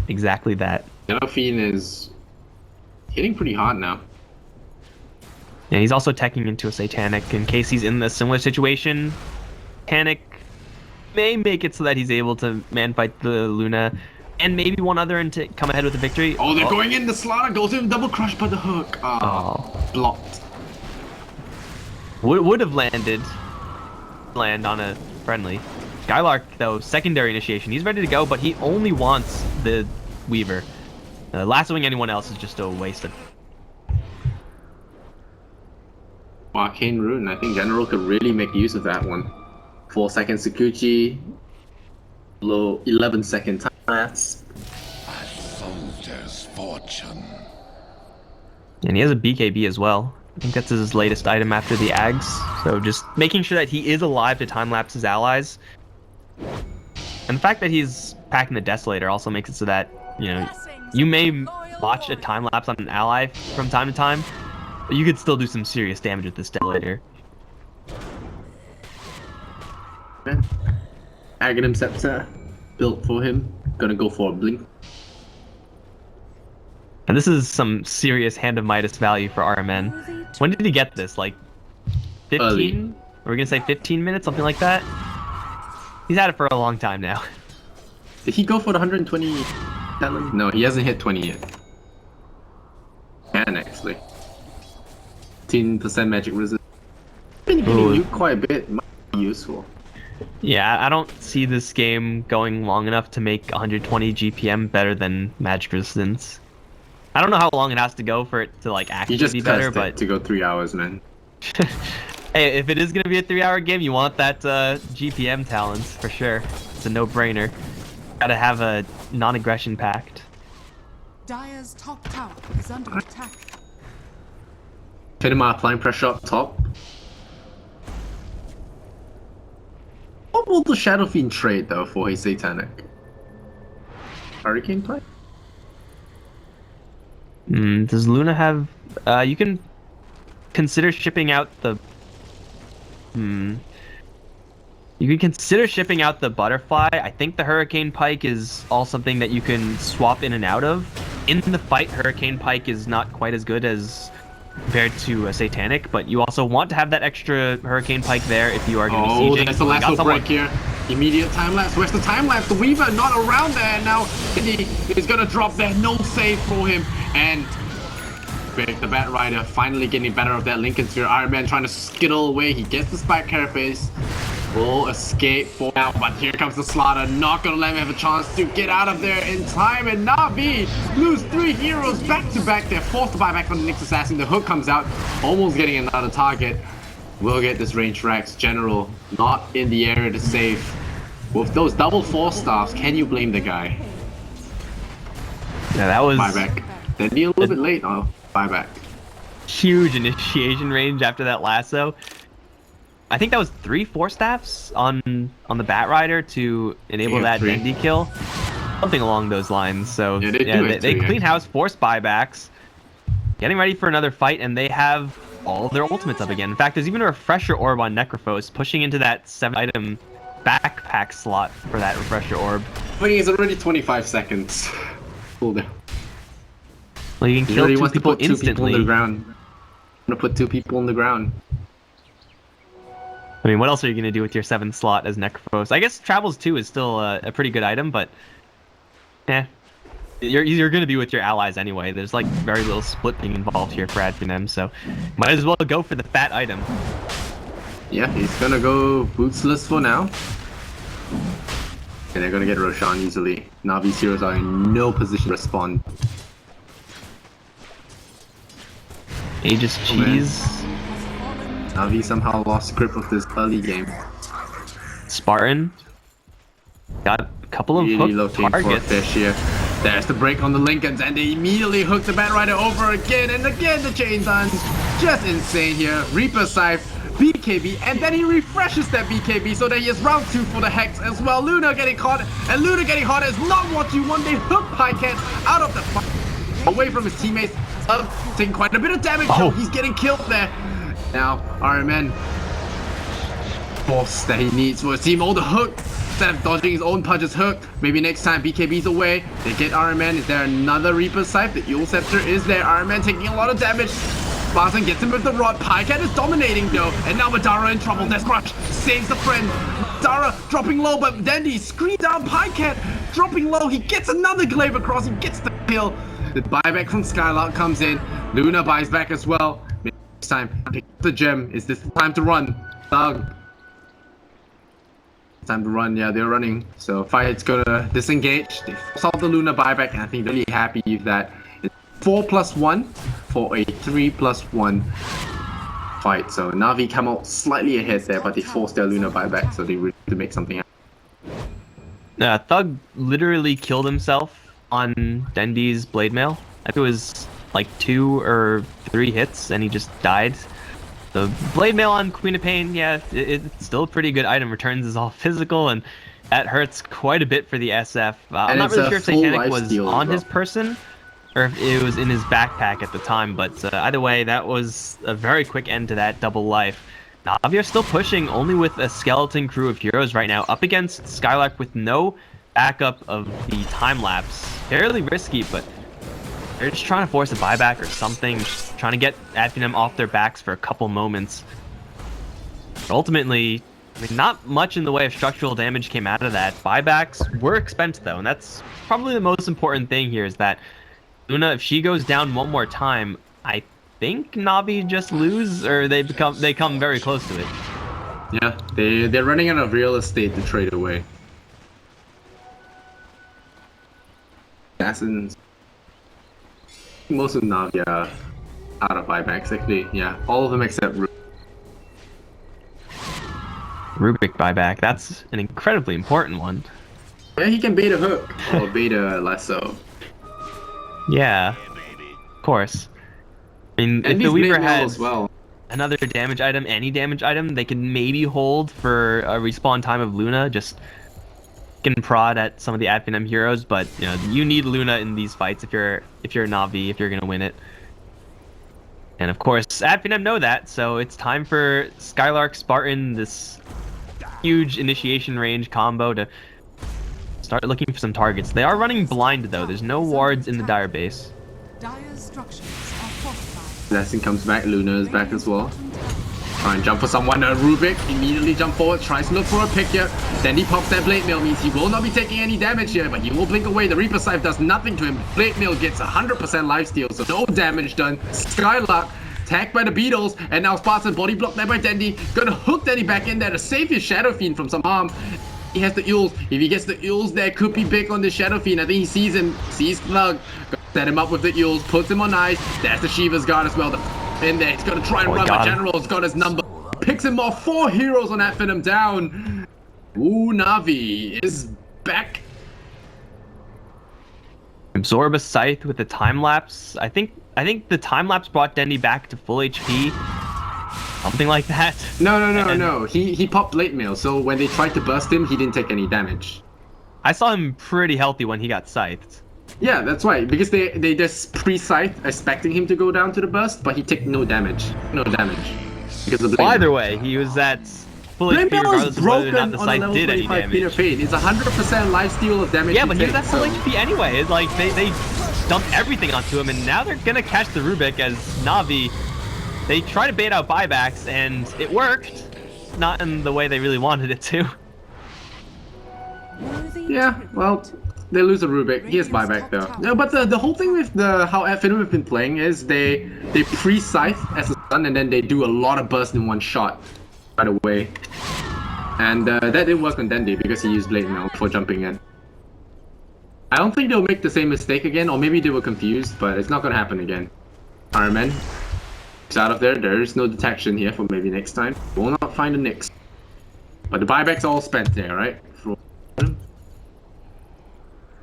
Exactly that.
Fiend is hitting pretty hard now.
Yeah, he's also teching into a Satanic in case he's in a similar situation. Satanic may make it so that he's able to man-fight the Luna and maybe one other and to come ahead with a victory.
Oh, they're going in. The StarLadder goes in, double crush by the hook. Blocked.
Would have land on a friendly. Skylark, though, secondary initiation. He's ready to go, but he only wants the Weaver. Lassoing anyone else is just a waste of...
Arcane Rune, I think General could really make use of that one. 4 second Sakuchi, low 11-second time lapse.
A soldier's fortune.
And he has a BKB as well. I think that's his latest item after the Ags. So just making sure that he is alive to time-lapse his allies. And the fact that he's packing the Desolator also makes it so that, you know, you may watch a time-lapse on an ally from time to time, but you could still do some serious damage with this Desolator.
Aghanim Scepter, built for him. Gonna go for a blink.
And this is some serious Hand of Midas value for RMN. When did he get this? Like 15?
Early.
We're gonna say 15 minutes, something like that? He's had it for a long time now.
Did he go for the 120 talent? No, he hasn't hit 20 yet. Can actually. 15% magic resist. Been hitting you quite a bit. Might be useful.
Yeah, I don't see this game going long enough to make 120 GPM better than magic resistance. I don't know how long it has to go for it to like actually be better, but
to go 3 hours, man.
Hey, if it is gonna be a 3-hour game, you want that GPM talents for sure. It's a no-brainer. Gotta have a non-aggression pact.
Dire's top tower is under attack.
Finem applying pressure up top. What will the Shadow Fiend trade though for his Satanic? Hurricane play?
Does Luna have... you can consider shipping out the... You can consider shipping out the Butterfly. I think the Hurricane Pike is all something that you can swap in and out of. In the fight, Hurricane Pike is not quite as good as compared to a Satanic, but you also want to have that extra Hurricane Pike there if you are going to be sieging.
That's the last break here. Immediate time lapse. Where's the time lapse? The Weaver not around there, and now Indy is gonna drop there. No save for him, and the Bat Rider finally getting better of that Lincoln Sphere. Iron Man trying to skittle away. He gets the Spike Carapace. Will escape for now, but here comes the Slaughter. Not gonna let him have a chance to get out of there in time, and Na'Vi lose 3 heroes back to back. They're forced to buy back from the next assassin. The hook comes out, almost getting another target. Will get this range Rax. General not in the area to save. With those double 4-stars, can you blame the guy?
Yeah, that was...
Buyback. Then be a little bit late. Oh, buyback.
Huge initiation range after that lasso. I think that was 3 4-staffs on the Bat Rider to enable that Dendi kill. Something along those lines. So yeah, they clean house, force buybacks. Getting ready for another fight, and they have all of their ultimates up again. In fact, there's even a refresher orb on Necrophos, pushing into that 7-item backpack slot for that refresher orb.
I think it's already 25 seconds. Cool down.
Well, you can kill 2 people instantly.
On the ground. I'm gonna put 2 people on the ground.
I mean, what else are you going to do with your 7th slot as Necrophos? I guess Travels 2 is still a pretty good item, but... You're going to be with your allies anyway. There's like very little splitting involved here for Finem, so might as well go for the fat item.
Yeah, he's gonna go bootsless for now. And they're gonna get Roshan easily. Navi's heroes are in no position to respond.
Aegis Cheese.
Navi somehow lost grip of this early game.
Spartan. Got a couple of
really
hooked
looking
targets.
for a fish here. There's the break on the Lincolns, and they immediately hook the Bat Rider over again, and again the chain guns. Just insane here. Reaper Scythe, BKB, and then he refreshes that BKB so that he has round 2 for the Hex as well. Luna getting caught, and Luna getting hot is not what you want. They hook Pycat out of the fight, away from his teammates, taking quite a bit of damage. Oh. He's getting killed there. Now, RMN, force that he needs for his team. Oh, the hook. Instead of dodging his own punches, hooked. Maybe next time BKB's away. They get RMN. Is there another Reaper Scythe? The Eel Scepter is there. RMN taking a lot of damage. Spartan gets him with the rod. Pycat is dominating though. And now Madara in trouble. There's Rush. Saves the friend. Madara dropping low, but then he screams down Pycat. Dropping low. He gets another glaive across. He gets the kill. The buyback from Skylark comes in. Luna buys back as well. Next time, pick up the gem. Is this the time to run? Thug. Time to run. Yeah, they're running. So Fight's gonna disengage. They solve the Luna buyback, and I think really happy with that. It's 4+1 for a 3+1 fight. So Na'Vi come out slightly ahead there, but they forced their Luna buyback, so they really need to make something happen.
Thug literally killed himself on Dendi's Blade Mail. I think it was like 2 or 3 hits, and he just died. The Blade Mail on Queen of Pain, yeah, it's still a pretty good item. Returns is all physical, and that hurts quite a bit for the SF. I'm not really sure if Satanic was on his person, or if it was in his backpack at the time, but either way, that was a very quick end to that double life. Na'Vi are still pushing, only with a skeleton crew of heroes right now, up against Skylark with no backup of the time-lapse. Fairly risky, but they're just trying to force a buyback or something, just trying to get Finem off their backs for a couple moments. But ultimately, I mean, not much in the way of structural damage came out of that. Buybacks were expensive though, and that's probably the most important thing here is that Luna, if she goes down one more time, I think Na'Vi just lose, or they come very close to it.
Yeah, they're running out of real estate to trade away. Assassins. Most of Na'Vi are out of buybacks, actually. Yeah, all of them except Rubik.
Rubik buyback, that's an incredibly important one.
Yeah, he can bait a hook or bait a lasso.
Yeah, of course. I mean, if
And
the
these
Weaver
Blade Mail
has
as well.
another damage item, any damage item, they can maybe hold for a respawn time of Luna, just can prod at some of the Ad Finem heroes, but you know, you need Luna in these fights if you're a Na'Vi, if you're gonna win it. And of course, Ad Finem know that, so it's time for Skylark Spartan, this huge initiation range combo, to start looking for some targets. They are running blind though. There's no wards in the Dire base.
Dire's structures are fortified.
Blessing comes back, Luna is back as well. Try and jump for someone. Rubik immediately jump forward, tries to look for a pick here. Then he pops that Blade Mail, means he will not be taking any damage here, but he will blink away. The Reaper Scythe does nothing to him. Blade Mail gets 100% lifesteal, so no damage done. Skylark tagged by the Beatles, and now Spartan body blocked there by Dandy. Gonna hook Dandy back in there to save his Shadow Fiend from some harm. He has the Eels. If he gets the Eels there, could be big on the Shadow Fiend. I think he sees him, sees Plug. Set him up with the Eels, puts him on ice. There's the Shiva's Guard as well. In there, he's gonna try and run, but General's got his number. Picks him off. 4 heroes on that Finem down. Ooh, Na'Vi is back.
Absorb a Scythe with the time lapse. I think the time lapse brought Dendy back to full HP. Something like that.
No. He popped Blade Mail, so when they tried to burst him, he didn't take any damage.
I saw him pretty healthy when he got scythed.
Yeah, that's right. Because they just pre-scythe expecting him to go down to the burst, but he took no damage. No damage. Because of
Well, either way, he was at full HP regardless of whether or not the scythe did any damage.
Peter Payne. It's 100% lifesteal of damage.
Yeah, but he was at full HP anyway. It's like they dumped everything onto him, and now they're gonna catch the Rubik as Na'Vi. They try to bait out buybacks, and it worked. Not in the way they really wanted it to.
Yeah, well, they lose a Rubik. He has buyback though. No, but the whole thing with how Finem have been playing is they pre-scythe as a stun, and then they do a lot of burst in one shot right away. And that didn't work on Dandy because he used Blade Mail before jumping in. I don't think they'll make the same mistake again, or maybe they were confused, but it's not gonna happen again. Iron Man. It's out of there. There is no detection here for maybe next time. Will not find the Nyx. But the buyback's all spent there, right?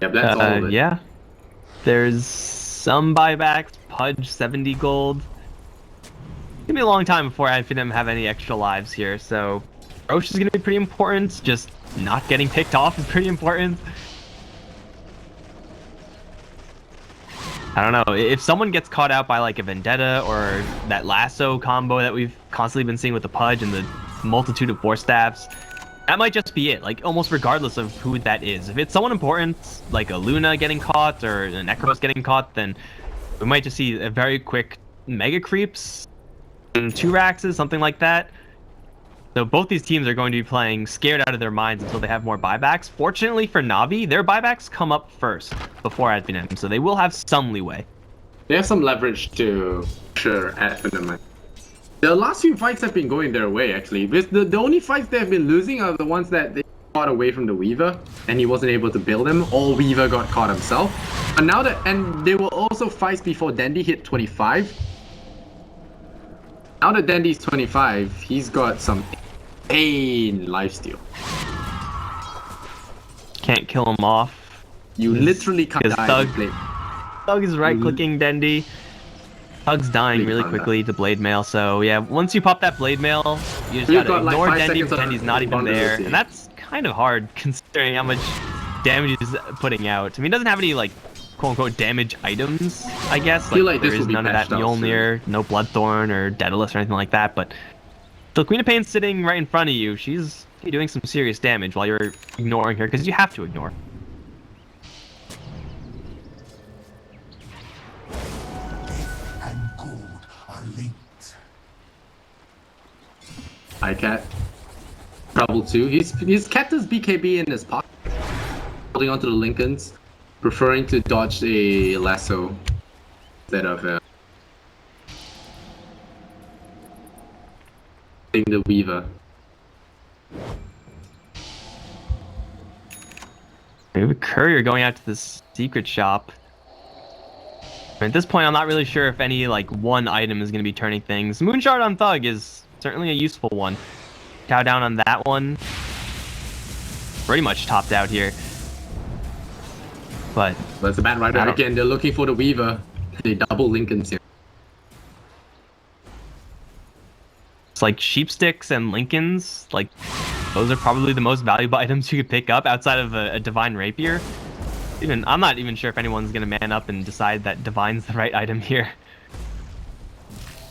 Yep, that's all of it.
Yeah. There's some buybacks. Pudge 70 gold. It's gonna be a long time before Ad Finem have any extra lives here, so Roche is gonna be pretty important. Just not getting picked off is pretty important. I don't know, if someone gets caught out by like a Vendetta or that lasso combo that we've constantly been seeing with the Pudge and the multitude of force staffs, that might just be it, like almost regardless of who that is. If it's someone important, like a Luna getting caught or a Necros getting caught, then we might just see a very quick Mega Creeps, 2 Raxes, something like that. So both these teams are going to be playing scared out of their minds until they have more buybacks. Fortunately for Na'Vi, their buybacks come up first before Ad Finem, so they will have some leeway.
They have some leverage to sure Ad Finem. The last few fights have been going their way actually. Because the only fights they have been losing are the ones that they got away from the Weaver and he wasn't able to build him, or Weaver got caught himself. And now and they were also fights before Dandy hit 25. Now that Dandy's 25, he's got some insane lifesteal.
Can't kill him off.
You literally can't die with Blade.
Thug is right-clicking Dendy. Thug's dying really quickly to Blade Mail, so yeah, once you pop that Blade Mail, you just gotta ignore Dendy, pretend he's not even there, and that's kind of hard considering how much damage he's putting out. I mean, he doesn't have any, like, quote-unquote damage items, I guess. Like there is none of that Mjolnir, no Bloodthorn or Daedalus or anything like that, but the Queen of Pain's sitting right in front of you. She's doing some serious damage while you're ignoring her, because you have to ignore.
And gold are linked.
Cat. Trouble 2. He's kept his BKB in his pocket, holding onto the Lincolns, preferring to dodge a lasso instead of the Weaver.
Maybe Courier going out to this secret shop. At this point, I'm not really sure if any like one item is going to be turning things. Moonshard on Thug is certainly a useful one. Cow down on that one. Pretty much topped out here. But
it's a bad rider again. They're looking for the Weaver. They double Lincolns here.
It's like sheep sticks and Lincolns. Like those are probably the most valuable items you could pick up outside of a divine rapier. Even I'm not even sure if anyone's gonna man up and decide that divine's the right item here.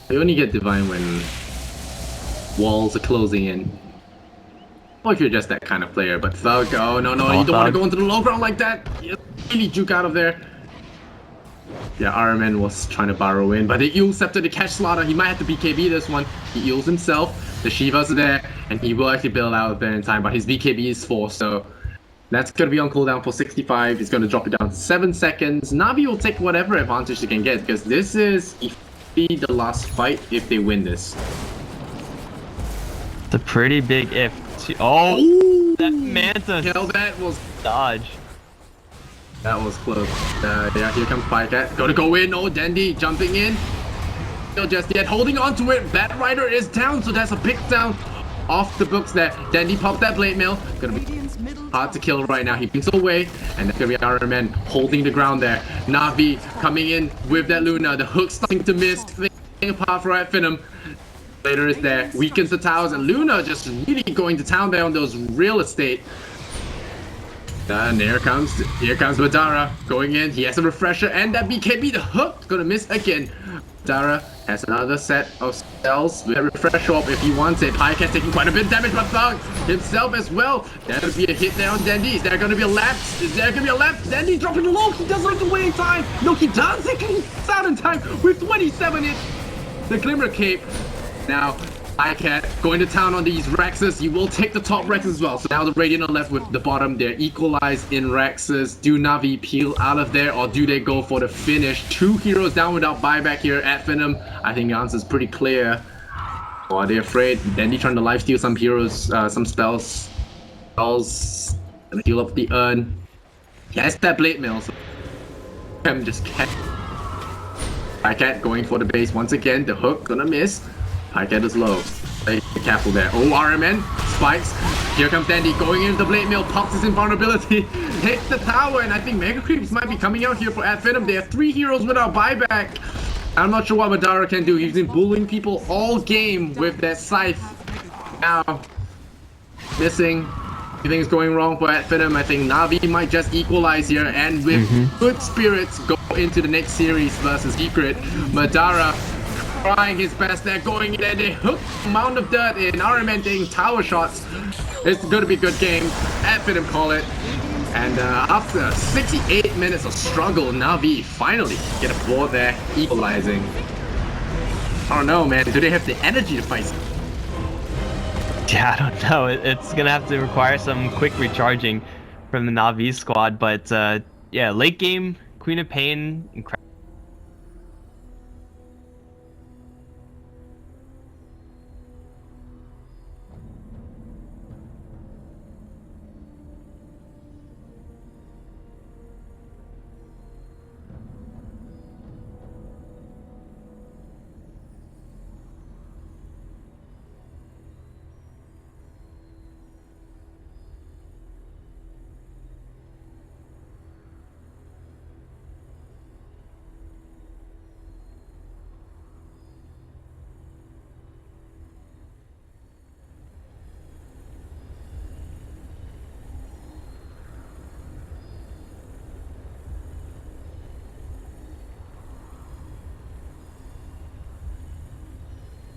You only get divine when walls are closing in. Or if you're just that kind of player, but Thug, oh no, you don't want to go into the low ground like that. You really juke out of there. Yeah, RMN was trying to burrow in, but the Eel Scepter to catch StarLadder. He might have to BKB this one. He Eels himself. The Shiva's there, and he will actually build out of there in time, but his BKB is 4, so that's going to be on cooldown for 65. He's going to drop it down to 7 seconds. Navi will take whatever advantage they can get, because this is the last fight if they win this.
It's a pretty big if. Oh, ooh, that Manta.
Hell, that was
dodge.
That was close. Yeah, here comes Pycat. Gonna go in. Oh, Dandy jumping in. Still just yet holding on to it. Bat Rider is down, so that's a pick down off the books there. Dandy popped that blade mail. Gonna be hard to kill right now. He brings away, and that's gonna be RMN holding the ground there. Navi coming in with that Luna. The hook starting to miss. Apart from Finem. Later is there. Weakens the towers, and Luna just really going to town there on those real estate. And here comes Madara going in. He has a refresher and that BKB. The hook gonna miss again. Madara has another set of spells with a refresh up if he wants it. Pycat taking quite a bit of damage, but Thug himself as well. There'll be a hit there on Dandy. Is there gonna be a lapse? Is there gonna be a lapse? Dandy dropping low. He doesn't have to wait in time. No, he does. He can out in time with 27 hits. The Glimmer Cape. Now, Pycat going to town on these Rexes. You will take the top Rexes as well. So now the Radiant are left with the bottom. They're equalized in Rexes. Do Navi peel out of there, or do they go for the finish? 2 heroes down without buyback here at Finem. I think the answer is pretty clear. Or are they afraid? Dandy trying to lifesteal some heroes, some spells. Gonna heal up the urn. He has that blade mail, so I'm just Pycat going for the base once again. The hook gonna miss. Pycat is low. Be careful there. Oh, RMN spikes. Here comes Dandy going into the blade mail. Pops his invulnerability. Hits the tower, and I think Mega Creeps might be coming out here for Finem. They have 3 heroes without buyback. I'm not sure what Madara can do. He's been bullying people all game with that scythe. Now, missing. Everything's going wrong for Finem. I think Navi might just equalize here, and with good spirits go into the next series versus Secret. Madara trying his best there, going in, and they hook amount of dirt in. RMN taking tower shots. It's going to be a good game. Finem call it. And after 68 minutes of struggle, Navi finally get a board there, equalizing. I don't know, man. Do they have the energy to fight?
Yeah, I don't know. It's gonna have to require some quick recharging from the Navi squad, but yeah, late game, Queen of Pain, incredible.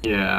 Yeah.